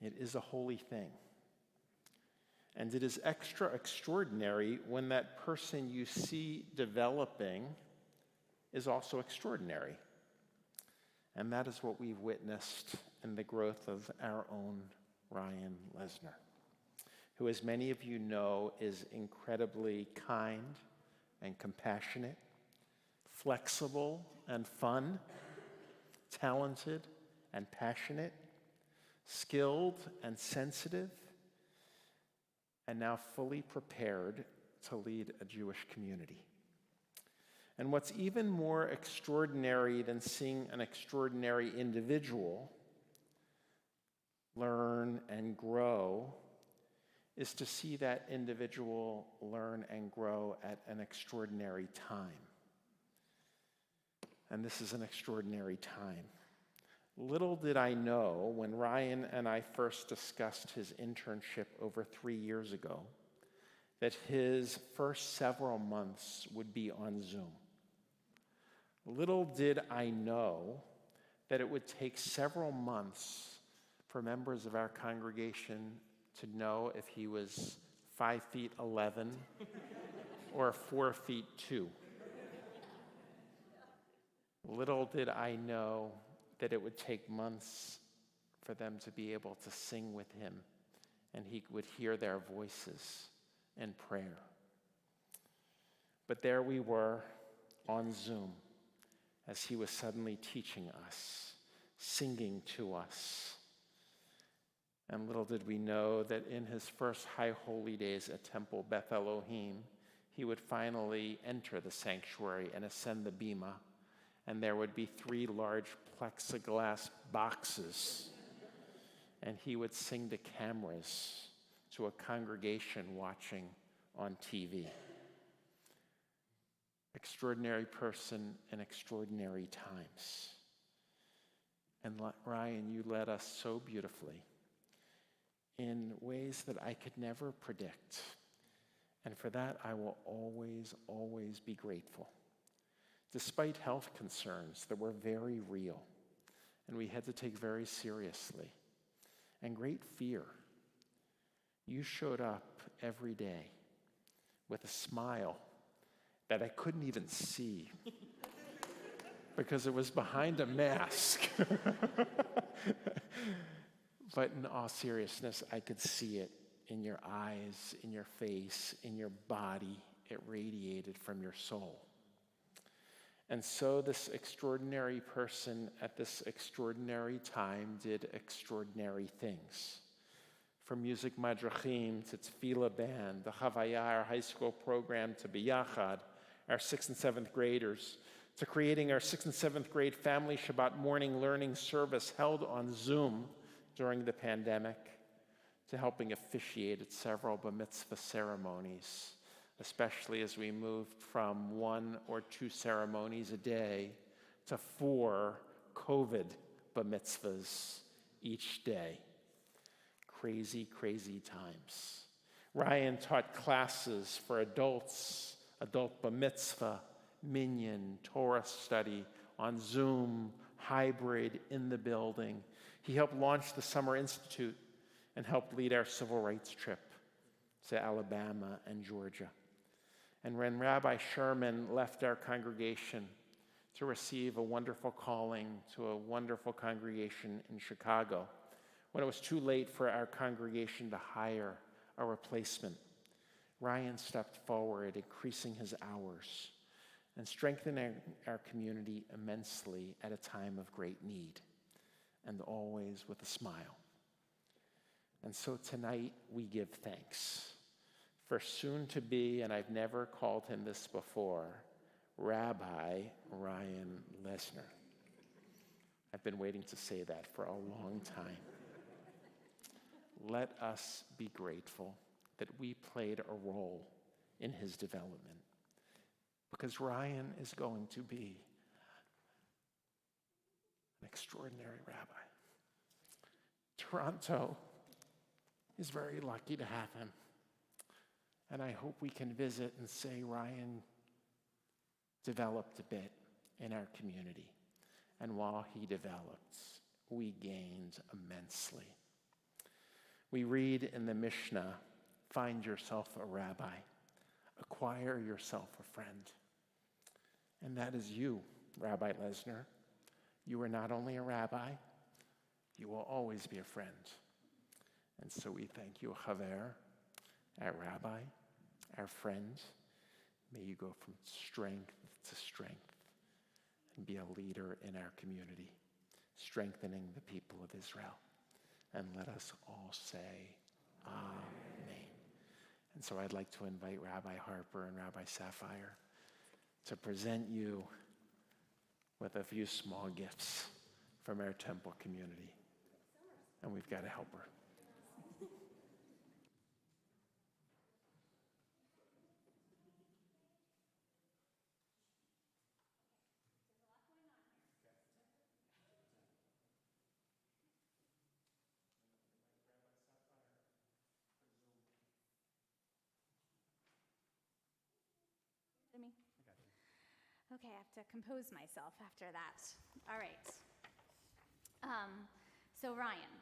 Speaker 5: It is a holy thing. And it is extraordinary when that person you see developing is also extraordinary. And that is what we've witnessed in the growth of our own Ryan Lesnar, who, as many of you know, is incredibly kind and compassionate, flexible and fun, talented and passionate, skilled and sensitive, and now fully prepared to lead a Jewish community. And what's even more extraordinary than seeing an extraordinary individual learn and grow is to see that individual learn and grow at an extraordinary time. And this is an extraordinary time. Little did I know when Ryan and I first discussed his internship over 3 years ago that his first several months would be on Zoom. Little did I know that it would take several months for members of our congregation to know if he was 5 feet 11 or 4 feet 2. Little did I know that it would take months for them to be able to sing with him and he would hear their voices in prayer. But there we were on Zoom as he was suddenly teaching us, singing to us. And little did we know that in his first High Holy Days at Temple Beth Elohim, he would finally enter the sanctuary and ascend the bima, and there would be 3 large plexiglass boxes, and he would sing to cameras to a congregation watching on TV. Extraordinary person in extraordinary times. And Ryan, you led us so beautifully in ways that I could never predict. And for that, I will always, always be grateful. Despite health concerns that were very real and we had to take very seriously, and great fear, you showed up every day with a smile that I couldn't even see because it was behind a mask. But in all seriousness, I could see it in your eyes, in your face, in your body. It radiated from your soul. And so this extraordinary person at this extraordinary time did extraordinary things. From Music Madrachim to Tefillah Band, the Havaya, our high school program, to Biyachad, our 6th and 7th graders, to creating our 6th and 7th grade family Shabbat morning learning service held on Zoom during the pandemic, to helping officiate at several bar mitzvah ceremonies, especially as we moved from 1 or 2 ceremonies a day to 4 COVID bar mitzvahs each day. Crazy, crazy times. Ryan taught classes for adults, adult bar mitzvah, minyan, Torah study on Zoom, hybrid, in the building. He helped launch the Summer Institute and helped lead our civil rights trip to Alabama and Georgia. And when Rabbi Sherman left our congregation to receive a wonderful calling to a wonderful congregation in Chicago, when it was too late for our congregation to hire a replacement, Ryan stepped forward, increasing his hours and strengthening our community immensely at a time of great need, and always with a smile. And so tonight we give thanks for soon to be, and I've never called him this before, Rabbi Ryan Lesnar. I've been waiting to say that for a long time. Let us be grateful that we played a role in his development, because Ryan is going to be an extraordinary rabbi. Toronto is very lucky to have him. And I hope we can visit and say Ryan developed a bit in our community. And while he developed, we gained immensely. We read in the Mishnah, find yourself a rabbi, acquire yourself a friend. And that is you, Rabbi Lesner. You are not only a rabbi, you will always be a friend. And so we thank you, Chaver, our rabbi, our friend. May you go from strength to strength and be a leader in our community, strengthening the people of Israel. And let us all say, Amen. And so I'd like to invite Rabbi Harper and Rabbi Sapphire to present you with a few small gifts from our temple community. And we've got to help her.
Speaker 1: Me? Okay, I have to compose myself after that. All right. So Ryan,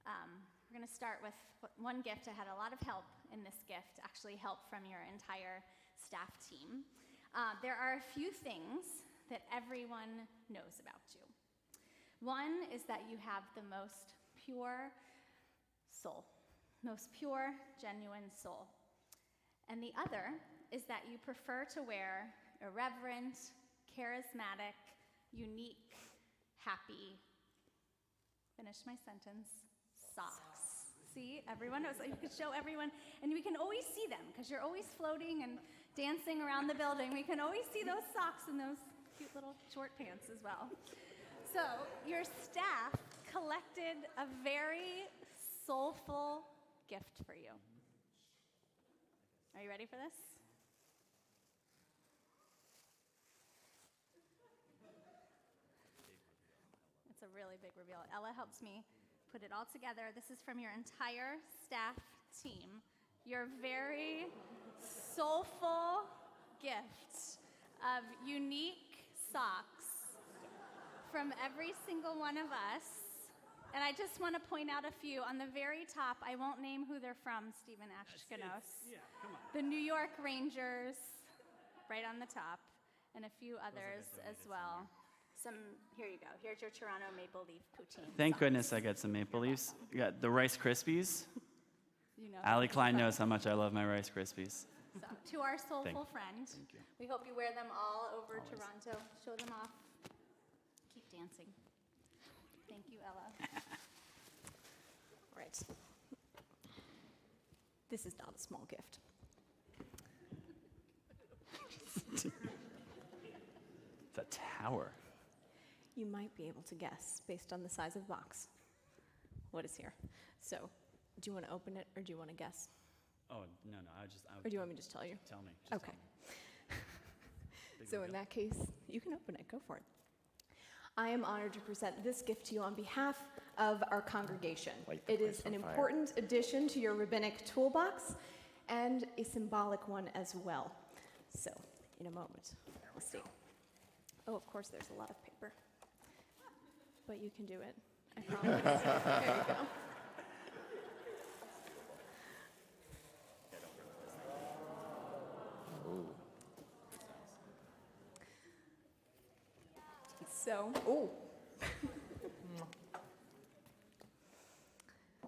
Speaker 1: we're going to start with one gift. I had a lot of help in this gift, actually help from your entire staff team. There are a few things that everyone knows about you. One is that you have the most pure soul, most pure, genuine soul. And the other is that you prefer to wear irreverent, charismatic, unique, happy, finish my sentence, socks. See, everyone knows. You can show everyone, and we can always see them because you're always floating and dancing around the building. We can always see those socks and those cute little short pants as well. So your staff collected a very soulful gift for you. Are you ready for this? It's a really big reveal. Ella helps me put it all together. This is from your entire staff team. Your very soulful gift of unique socks from every single one of us. And I just want to point out a few. On the very top, I won't name who they're from, Stephen Ashkenos.
Speaker 3: Yeah, come on.
Speaker 1: The New York Rangers, right on the top, and a few others as well. Here you go. Here's your Toronto Maple Leaf poutine.
Speaker 6: Thank
Speaker 1: socks.
Speaker 6: goodness I get some Maple Leafs. You got the Rice Krispies.
Speaker 1: You know
Speaker 6: Allie
Speaker 1: those
Speaker 6: Klein
Speaker 1: folks.
Speaker 6: knows how much I love my Rice Krispies.
Speaker 1: So, to our soulful
Speaker 6: Thank-
Speaker 1: friend,
Speaker 6: thank you.
Speaker 1: we hope you wear them all over
Speaker 6: Always.
Speaker 1: Toronto. Show them off. Keep dancing. Thank you, Ella.
Speaker 8: Right. This is not a small gift.
Speaker 6: It's a tower.
Speaker 8: You might be able to guess based on the size of the box what is here. So, do you want to open it or do you want to guess?
Speaker 6: Oh, no,
Speaker 8: Or do you want me to just tell you?
Speaker 6: Tell me.
Speaker 8: Okay. So in that case, you can open it. Go for it. I am honored to present this gift to you on behalf of our congregation.
Speaker 5: Light the
Speaker 8: It is
Speaker 5: place
Speaker 8: an
Speaker 5: on fire.
Speaker 8: important addition to your rabbinic toolbox and a symbolic one as well. So, in a moment, we'll see. Oh, of course, there's a lot of paper. But you can do it. I promise. There you go. So,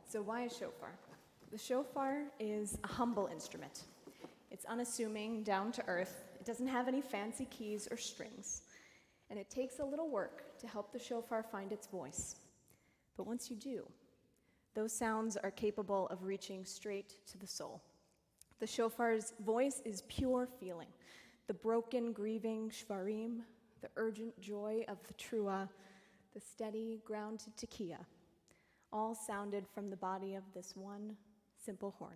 Speaker 8: So why a shofar? The shofar is a humble instrument. It's unassuming, down to earth. It doesn't have any fancy keys or strings. And it takes a little work to help the shofar find its voice. But once you do, those sounds are capable of reaching straight to the soul. The shofar's voice is pure feeling. The broken, grieving shvarim, the urgent joy of the trua, the steady, grounded tekiah, all sounded from the body of this one simple horn.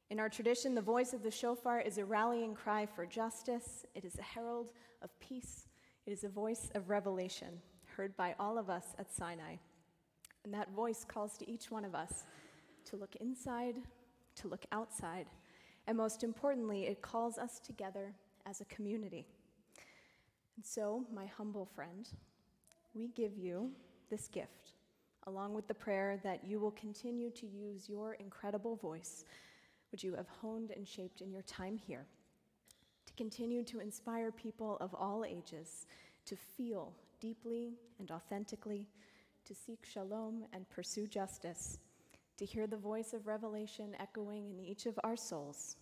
Speaker 8: In our tradition, the voice of the shofar is a rallying cry for justice. It is a herald of peace. It is a voice of revelation, heard by all of us at Sinai. And that voice calls to each one of us to look inside, to look outside, And most importantly, it calls us together as a community. And so, my humble friend, we give you this gift, along with the prayer that you will continue to use your incredible voice, which you have honed and shaped in your time here, to continue to inspire people of all ages to feel deeply and authentically, to seek shalom and pursue justice, to hear the voice of revelation echoing in each of our souls,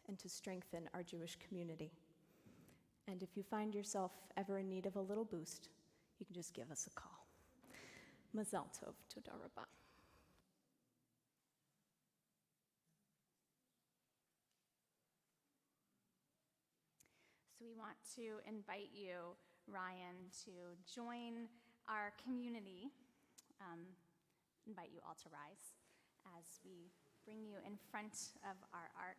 Speaker 8: and to strengthen our Jewish community. And if you find yourself ever in need of a little boost, you can just give us a call. Mazal tov, toda rabah.
Speaker 1: So we want to invite you, Ryan, to join our community. Invite you all to rise as we bring you in front of our ark.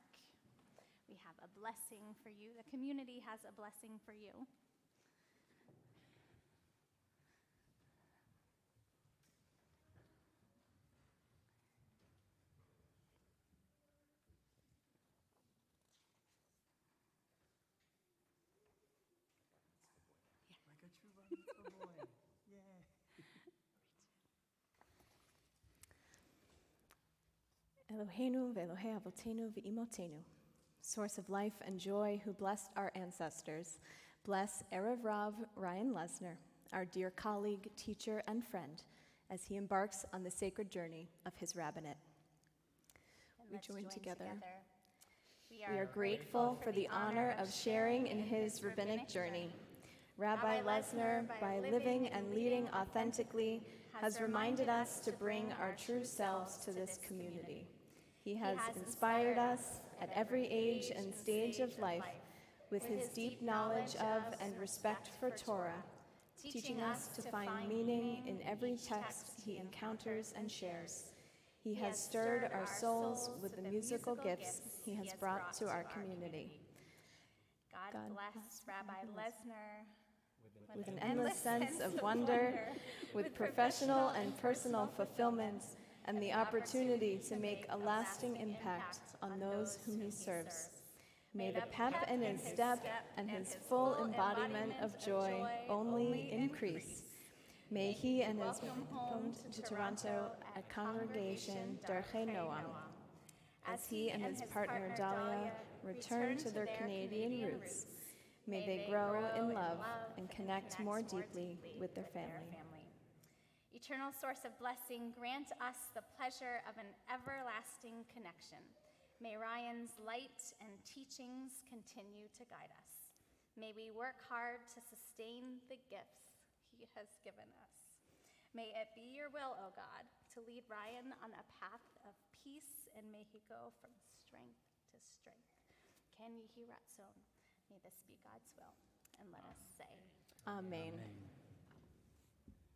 Speaker 1: We have a blessing for you. The community has a blessing for you.
Speaker 3: Like a true bar mitzvah boy. Yay.
Speaker 8: Eloheinu ve'Elohei avotenu ve'imotenu, source of life and joy, who blessed our ancestors, bless Erev Rav Ryan Lesner, our dear colleague, teacher, and friend, as he embarks on the sacred journey of his rabbinate.
Speaker 1: And
Speaker 8: We
Speaker 1: let's
Speaker 8: join together.
Speaker 1: We
Speaker 8: We are grateful for the honor of sharing in his rabbinic journey. Rabbi Lesner, by living and leading authentically, has reminded us to bring our true selves to this community. He has inspired us at every age and stage of life with his deep knowledge of and respect for Torah, teaching us to find meaning in every text he encounters and shares. He has stirred our souls with the musical gifts he has brought to our community.
Speaker 1: God bless Rabbi Lesner
Speaker 8: With an endless sense of wonder, with professional and personal fulfillment, and the opportunity to make a lasting impact on those whom he serves. May the pep in his step and his full embodiment of joy only increase. May he and his home to Toronto at Congregation Darchei Noam, as he and his partner Dahlia return to their Canadian roots, may they grow in love and connect more deeply with their family.
Speaker 1: Eternal source of blessing, grant us the pleasure of an everlasting connection. May Ryan's light and teachings continue to guide us. May we work hard to sustain the gifts he has given us. May it be your will, O God, to lead Ryan on a path of peace, and may he go from strength to strength. Ken Yehi Ratzon. May this be God's will, and let us say,
Speaker 8: Amen.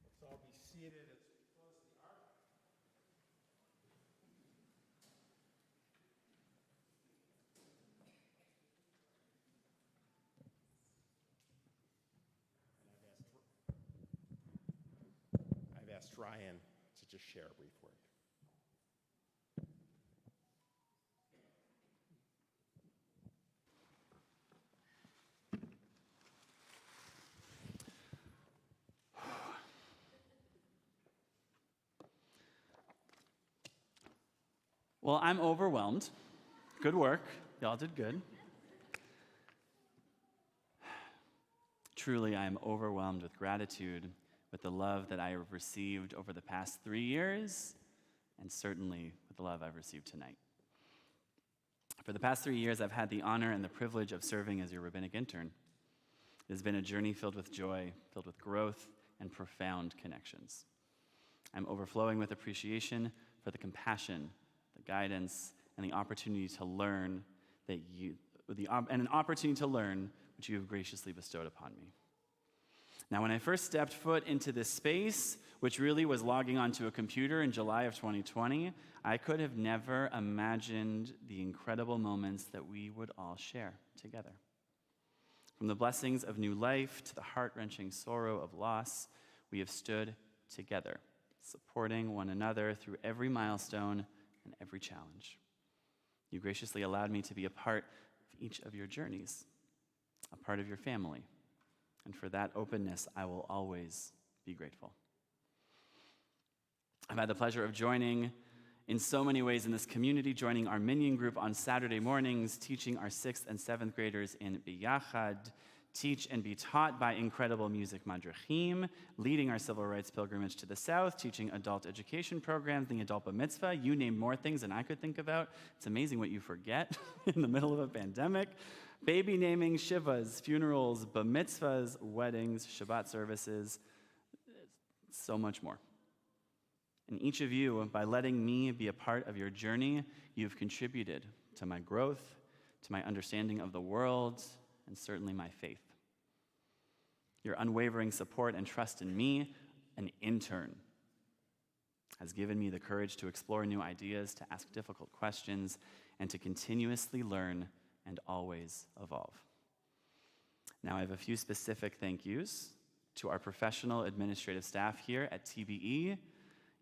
Speaker 5: Let's all be seated as we close the ark. And I've asked Ryan to just share a brief word.
Speaker 6: Well, I'm overwhelmed. Good work. Y'all did good. Truly, I am overwhelmed with gratitude, with the love that I have received over the past 3 years, and certainly with the love I've received tonight. For the past 3 years, I've had the honor and the privilege of serving as your rabbinic intern. It has been a journey filled with joy, filled with growth, and profound connections. I'm overflowing with appreciation for the compassion, the guidance, and the opportunity to learn an opportunity to learn which you have graciously bestowed upon me. Now, when I first stepped foot into this space, which really was logging onto a computer in July of 2020, I could have never imagined the incredible moments that we would all share together. From the blessings of new life to the heart-wrenching sorrow of loss, we have stood together, supporting one another through every milestone and every challenge. You graciously allowed me to be a part of each of your journeys, a part of your family. And for that openness, I will always be grateful. I've had the pleasure of joining in so many ways in this community, joining our Minyan group on Saturday mornings, teaching our 6th and 7th graders in Biyachad, teach and be taught by incredible music madrachim, leading our civil rights pilgrimage to the South, teaching adult education programs, the adult bar mitzvah. You name more things than I could think about. It's amazing what you forget in the middle of a pandemic. Baby naming, shivas, funerals, bar mitzvahs, weddings, Shabbat services, so much more. And each of you, by letting me be a part of your journey, you've contributed to my growth, to my understanding of the world, and certainly my faith. Your unwavering support and trust in me, an intern, has given me the courage to explore new ideas, to ask difficult questions, and to continuously learn and always evolve. Now, I have a few specific thank yous to our professional administrative staff here at TBE.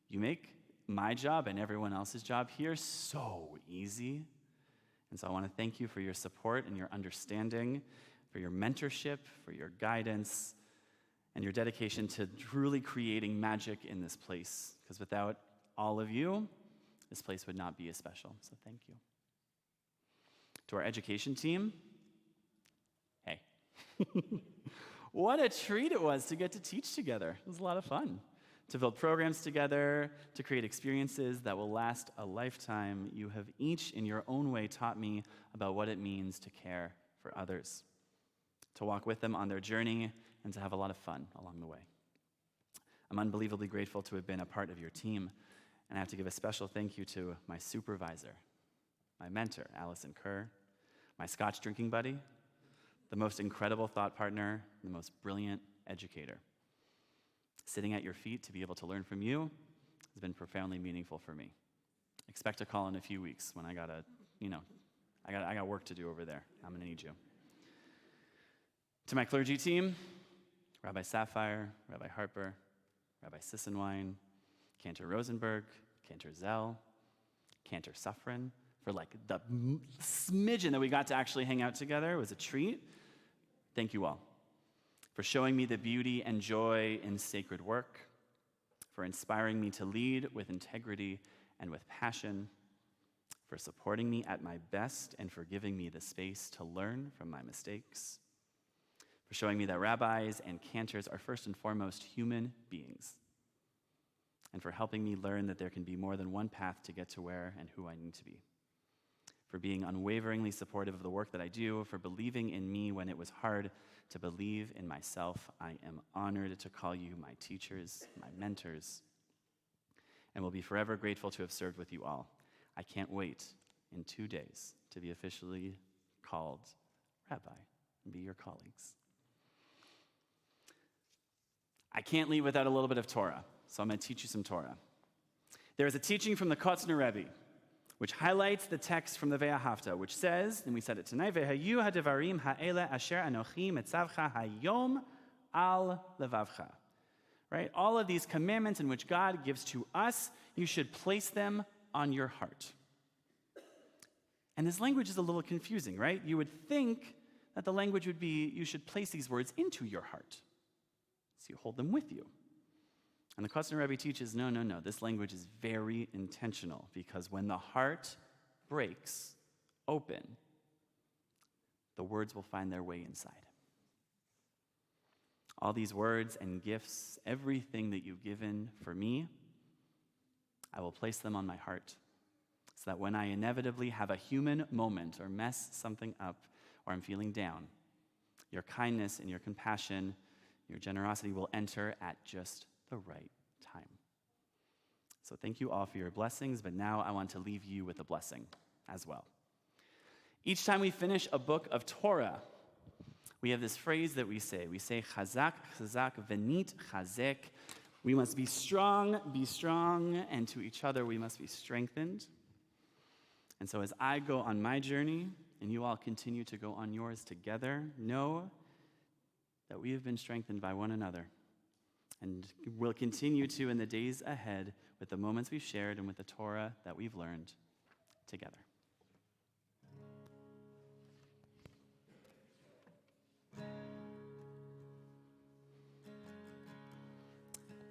Speaker 6: You make my job and everyone else's job here so easy. And so I want to thank you for your support and your understanding, for your mentorship, for your guidance, and your dedication to truly creating magic in this place. Because without all of you, this place would not be as special. So thank you. To our education team, hey. What a treat it was to get to teach together. It was a lot of fun. To build programs together, to create experiences that will last a lifetime. You have each, in your own way, taught me about what it means to care for others, to walk with them on their journey, and to have a lot of fun along the way. I'm unbelievably grateful to have been a part of your team, and I have to give a special thank you to my supervisor, my mentor, Allison Kerr, my Scotch drinking buddy, the most incredible thought partner, the most brilliant educator. Sitting at your feet to be able to learn from you has been profoundly meaningful for me. Expect a call in a few weeks when I got work to do over there. I'm gonna need you. To my clergy team, Rabbi Sapphire, Rabbi Harper, Rabbi Sissenwein, Cantor Rosenberg, Cantor Zell, Cantor Suffren, for like the smidgen that we got to actually hang out together. It was a treat. Thank you all for showing me the beauty and joy in sacred work, for inspiring me to lead with integrity and with passion, for supporting me at my best and for giving me the space to learn from my mistakes, for showing me that rabbis and cantors are first and foremost human beings, and for helping me learn that there can be more than one path to get to where and who I need to be, for being unwaveringly supportive of the work that I do, for believing in me when it was hard to believe in myself. I am honored to call you my teachers, my mentors, and will be forever grateful to have served with you all. I can't wait in 2 days to be officially called rabbi and be your colleagues. I can't leave without a little bit of Torah, so I'm going to teach you some Torah. There is a teaching from the Kotzner Rebbe, which highlights the text from the Ve'ahavta, which says, and we said it tonight, Ve'hayu ha'devarim ha'ele asher anochi metzavcha hayom al levavcha. Right? All of these commandments in which God gives to us, you should place them on your heart. And this language is a little confusing, right? You would think that the language would be, you should place these words into your heart. So you hold them with you. And the Kotzner Rebbe teaches, no, this language is very intentional, because when the heart breaks open, the words will find their way inside. All these words and gifts, everything that you've given for me, I will place them on my heart, so that when I inevitably have a human moment or mess something up or I'm feeling down, your kindness and your compassion, your generosity will enter at just the right time. So thank you all for your blessings, but now I want to leave you with a blessing as well. Each time we finish a book of Torah, we have this phrase that we say. We say, chazak, chazak, venit, chazek. We must be strong, and to each other we must be strengthened. And so as I go on my journey, and you all continue to go on yours together, know that we have been strengthened by one another, and will continue to in the days ahead with the moments we've shared and with the Torah that we've learned together.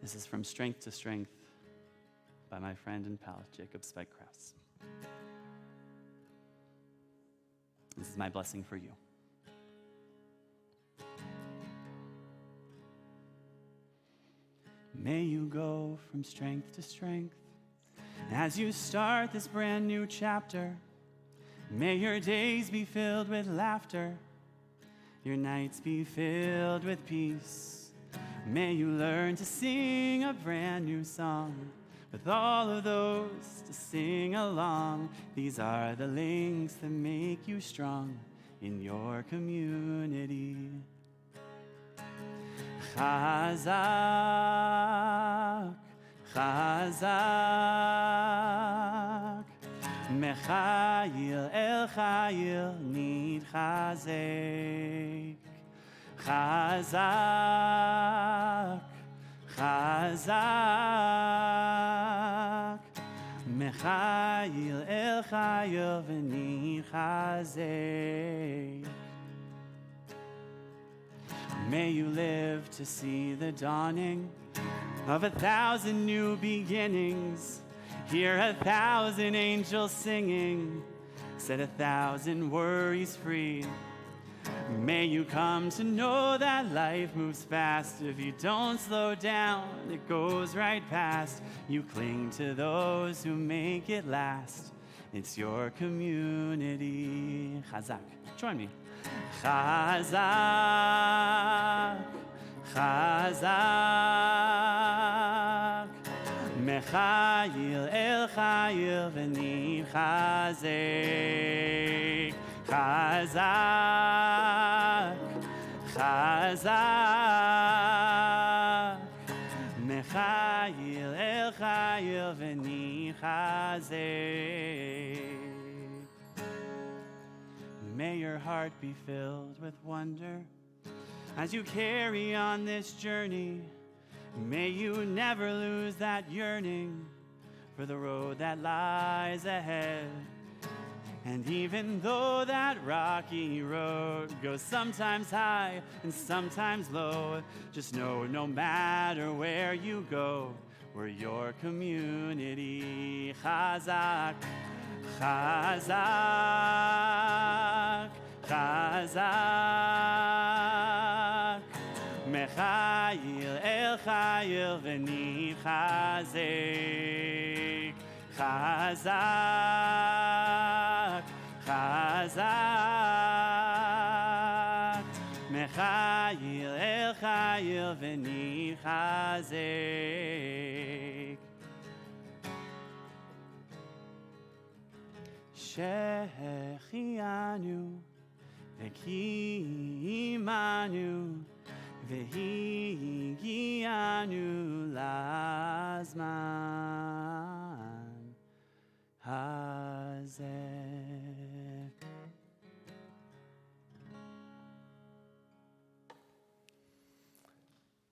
Speaker 6: This is From Strength to Strength by my friend and pal, Jacob Spike-Krause. This is my blessing for you. May you go from strength to strength as you start this brand new chapter. May your days be filled with laughter, your nights be filled with peace. May you learn to sing a brand new song with all of those to sing along. These are the links that make you strong in your community. Chazak, Chazak, Mechayil El Chayil Nitchazek. Chazak, Chazak, Mechayil El Chayil V'Nitchazek. May you live to see the dawning of 1,000 new beginnings. Hear 1,000 angels singing, set 1,000 worries free. May you come to know that life moves fast. If you don't slow down, it goes right past. You cling to those who make it last. It's your community. Chazak. Join me. Chazak, Chazak, Mechayil El Chayil V'Nitchazek. Chazak, Chazak, Mechayil El Chayil V'Nitchazek. May your heart be filled with wonder as you carry on this journey. May you never lose that yearning for the road that lies ahead. And even though that rocky road goes sometimes high and sometimes low, just know no matter where you go, we're your community. Chazak, Chazak, Chazak, Mechayil El Chayil V'Nitchazek. Chazak, Chazak, Mechayil El Chayil V'Nitchazek. Shechianu V'kimanu V'higianu lazman hazeh.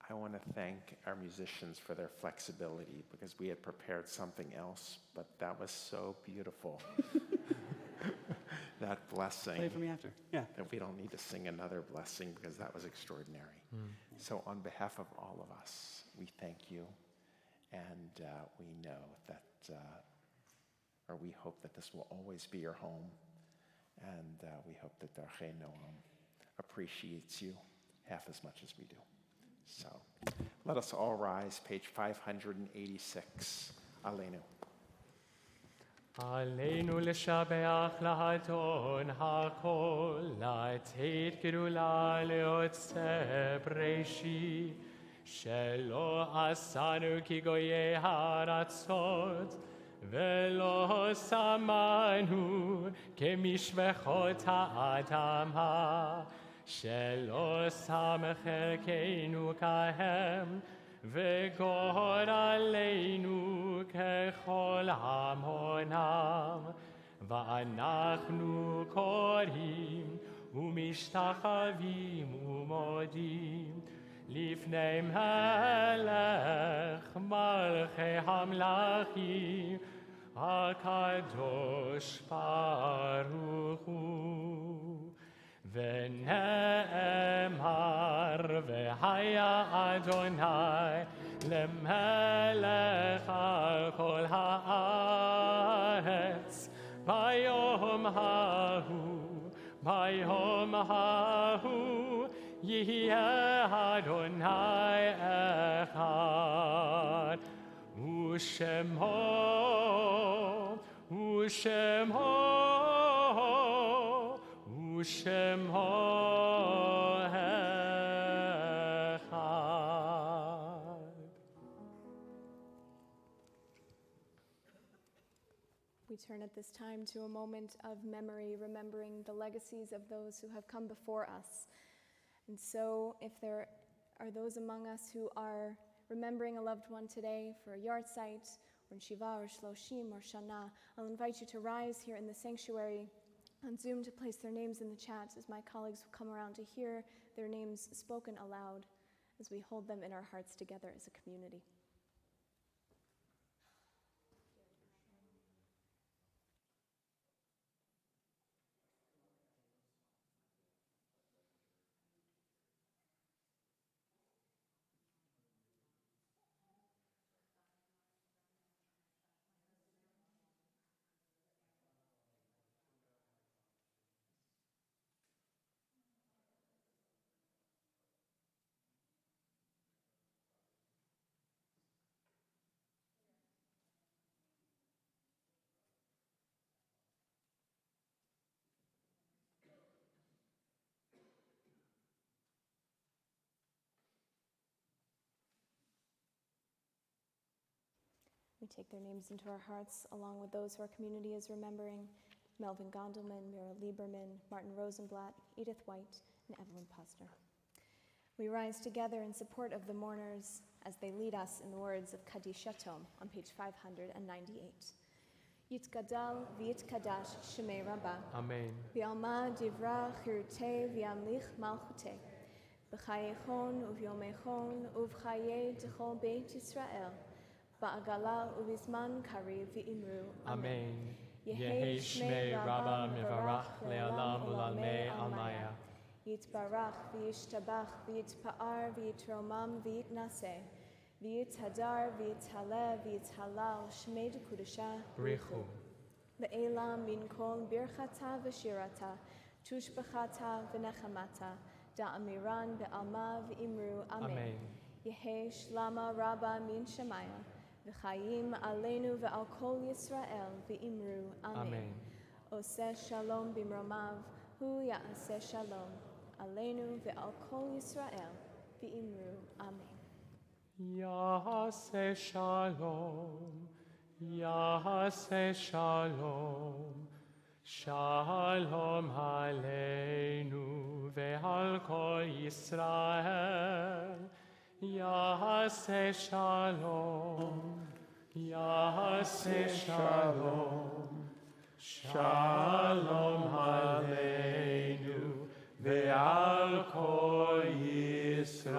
Speaker 5: I want to thank our musicians for their flexibility because we had prepared something else, but that was so beautiful. That blessing.
Speaker 6: Play for me after. Yeah.
Speaker 5: That we don't need to sing another blessing because that was extraordinary. So on behalf of all of us, we thank you, and we know that, or we hope that this will always be your home, and we hope that Darchei Noam appreciates you half as much as we do. So let us all rise, page 586, Aleinu.
Speaker 4: עלינו לשבח לאדון הכל, לתת גדולה ליוצא בראשית, שלא עשנו כגויי הארצות, ולא שמנו כמשפחות האדמה, שלא שם חלקנו כהם, וגור עלינו ככל המונם, ואנחנו קוראים ומשתחווים ומודים לפני מלך מלכי המלכים הקדוש ברוך הוא. ונאמר והיה אדוני למלך על כל הארץ, ביום ההוא, יהיה אדוני אחד, ושמו אחד.
Speaker 8: We turn at this time to a moment of memory, remembering the legacies of those who have come before us. And so, if there are those among us who are remembering a loved one today for a yahrzeit, or Shiva, or Shloshim, or Shana, I'll invite you to rise here in the sanctuary on Zoom to place their names in the chat as my colleagues will come around to hear their names spoken aloud as we hold them in our hearts together as a community. We take their names into our hearts along with those who our community is remembering: Melvin Gondelman, Mira Lieberman, Martin Rosenblatt, Edith White, and Evelyn Posner. We rise together in support of the mourners as they lead us in the words of Kaddish Yatom on page 598. Yitgadal v'yitkadash shemei Rabbah.
Speaker 4: Amen.
Speaker 8: V'alma divra chirutei v'yamlich malchutei. B'chayechon uvyomechon uv'chayei d'chol beit Yisrael. Ba'agala uvizman kari v'imru.
Speaker 4: Amen. Yehi shmei Rabba mivarach le'olam u'lalmei almaya.
Speaker 8: Yitbarach v'yishtabach v'yitpa'ar v'yitromam v'yitnaseh. V'yithadar v'yithaleh v'yithalal shmei d'kudusha
Speaker 4: Brichu.
Speaker 8: Ve'elam min kol birchata v'shirata tushbachata v'nechamata da'amiran be'alma v'imru. Amen. Yehi shlama Rabba min shemaya. V'chayim aleinu ve'al kol Yisrael v'imru. Amen. Oseh shalom bimromav, hu ya'aseh shalom. Aleinu ve'al kol Yisrael v'imru. Amen.
Speaker 4: Yaseh shalom, Yaseh shalom, shalom aleinu ve'al kol Yisrael. Yaseh shalom, Yaseh shalom, shalom aleinu ve'al kol Yisrael.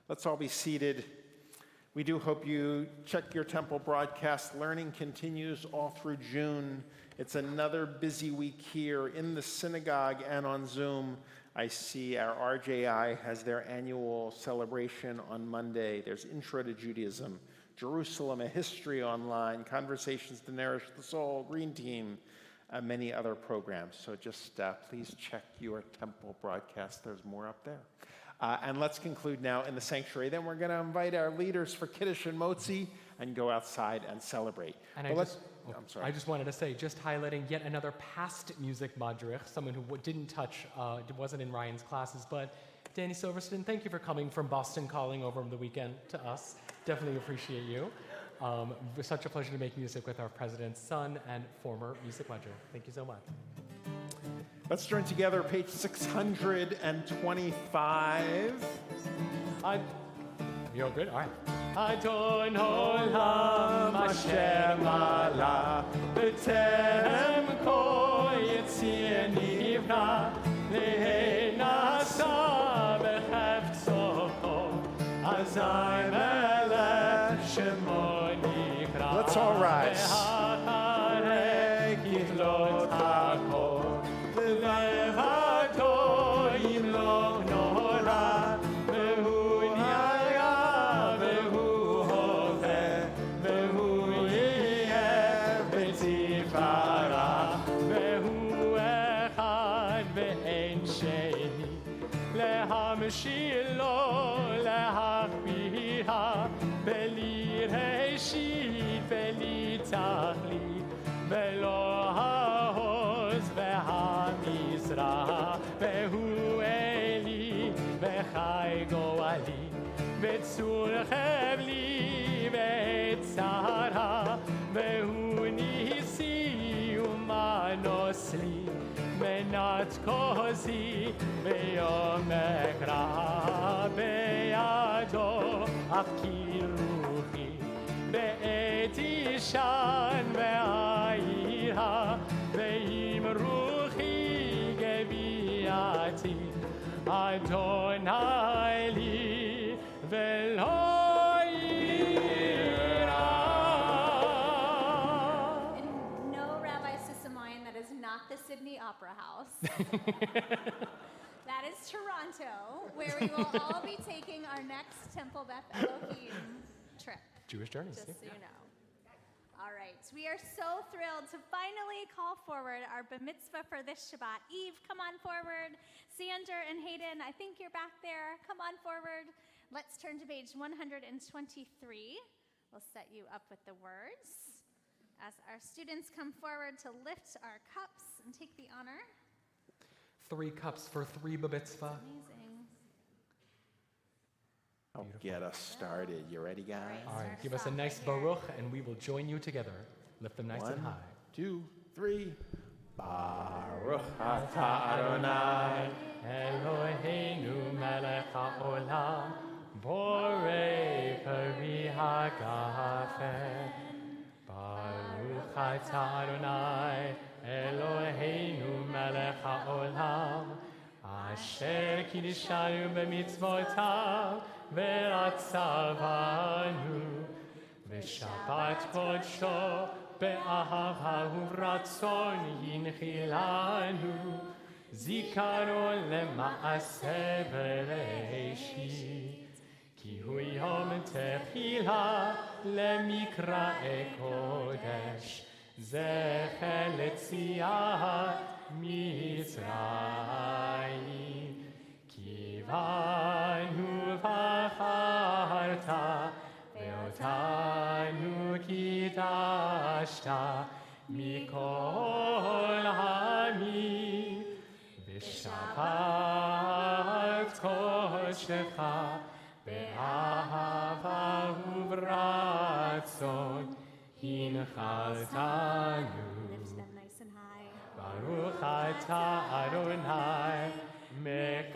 Speaker 5: Let's all be seated. We do hope you check your temple broadcast. Learning continues all through June. It's another busy week here in the synagogue and on Zoom. I see our RJI has their annual celebration on Monday. There's Intro to Judaism, Jerusalem, a history online, Conversations to Nourish the Soul, Green Team, many other programs. So just please check your temple broadcast. There's more up there. And let's conclude now in the sanctuary. Then we're going to invite our leaders for Kiddush and Motzi and go outside and celebrate.
Speaker 4: And
Speaker 5: I'm sorry.
Speaker 4: I just wanted to say, just highlighting yet another past music madrich, someone who didn't touch, wasn't in Ryan's classes, but Danny Silverstein, thank you for coming from Boston Calling over the weekend to us. Definitely appreciate you. It was such a pleasure to make music with our president's son and former music madrich. Thank you so much.
Speaker 5: Let's join together, page 625.
Speaker 4: You're good? All right. Adon olam Hashem ala b'tem kol yitzir nivra lehenasa b'chefzo azai melech shemo nikra.
Speaker 5: Let's all rise.
Speaker 4: V'hacharek yitlot hakol levado yimlo nora נצח לי, ולא העוז והמזרח, והוא אלי וחי גואלי, וצור חבלי וצרה, והוא ניסי ומנוס לי, מנת כוסי ביום אקרא, בידו אפקיר רוחי, בעת אישן ואירה, ועם רוחי גביעתי, אדוני לי ולא יירא.
Speaker 1: And no, Rabbi Sisamayan, that is not the Sydney Opera House. That is Toronto, where we will all be taking our next Temple Beth Elohim trip.
Speaker 4: Jewish journeys.
Speaker 1: Just so you know. All right, we are so thrilled to finally call forward our bar mitzvah for this Shabbat. Eve, come on forward. Sander and Hayden, I think you're back there. Come on forward. Let's turn to page 123. We'll set you up with the words as our students come forward to lift our cups and take the honor.
Speaker 4: 3 cups for 3 bar mitzvah.
Speaker 1: Amazing.
Speaker 5: I'll get us started. You ready, guys?
Speaker 4: All right,
Speaker 1: Start
Speaker 4: give us a
Speaker 1: us
Speaker 4: nice
Speaker 1: off here.
Speaker 4: baruch, and we will join you together. Lift them nice and
Speaker 5: 1,
Speaker 4: high.
Speaker 5: 2, 3. Baruch atah Adonai,
Speaker 4: Eloheinu melech haolam, borei peri hagafen. Baruch atah Adonai, Eloheinu melech haolam, asher kiddushanu b'mitzvotav ve'atzavanu, v'shabbat kodsho be'ahava u'ratzon yinchilanu, zikaron lema'aseh bereishit, ki hu yom tehila lemikra'e kodesh, zecher letziat Mitzrayim, kivanu v'charta, ve'otanu kidashta, mikol ha'amim, v'shabbat kodshecha, be'ahava u'vratzon, hinchaltanu.
Speaker 1: Lift them nice and high.
Speaker 4: Baruch atah Adonai, mekadesh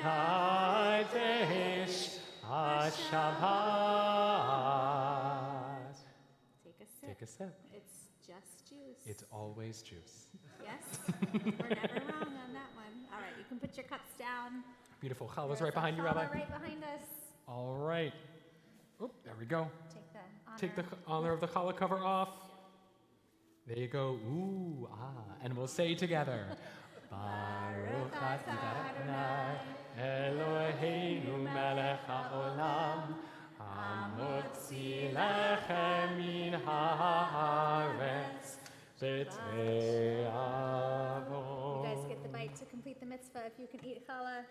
Speaker 4: HaShabbat.
Speaker 1: Take a sip.
Speaker 4: Take a sip.
Speaker 1: It's just juice.
Speaker 4: It's always juice.
Speaker 1: Yes, we're never wrong on that one. All right, you can put your cups down.
Speaker 4: Beautiful. Chala's
Speaker 1: There's
Speaker 4: right behind you,
Speaker 1: a challah
Speaker 4: Rabbi.
Speaker 1: right behind us.
Speaker 4: All right. Oh, there we go.
Speaker 1: Take the honor.
Speaker 4: Take the honor of the challah cover off. There you go. Ooh, ah. And we'll say together. Baruch atah Adonai, Eloheinu melech haolam, hamotzi lechem min haaretz b'tei
Speaker 1: You
Speaker 4: avon.
Speaker 1: guys get the bite to complete the mitzvah. If you can eat challah,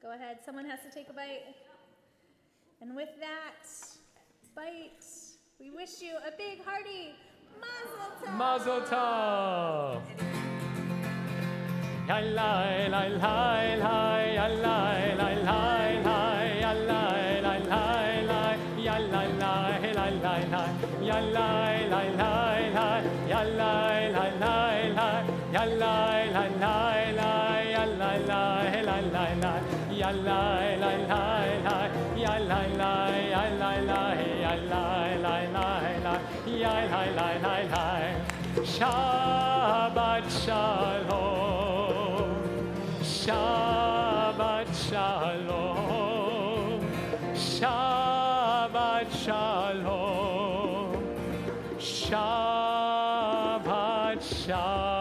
Speaker 1: go ahead. Someone has to take a bite. And with that bite, we wish you a big hearty Mazel Tov.
Speaker 4: Mazel Tov. Yallai, lai, lai, lai, yallai, lai, lai, lai, yallai, lai, lai, lai, yallai, lai, lai, lai, lai, yallai, lai, lai, lai, yallai, lai, lai, lai, yallai, lai, lai, lai, yallai, lai, lai, lai, lai, yallai, lai, lai, lai, yallai, lai, yallai, lai, yallai, lai, lai, lai, yallai, lai, lai, lai. Shabbat Shalom, Shabbat Shalom, Shabbat Shalom, Shabbat Shalom.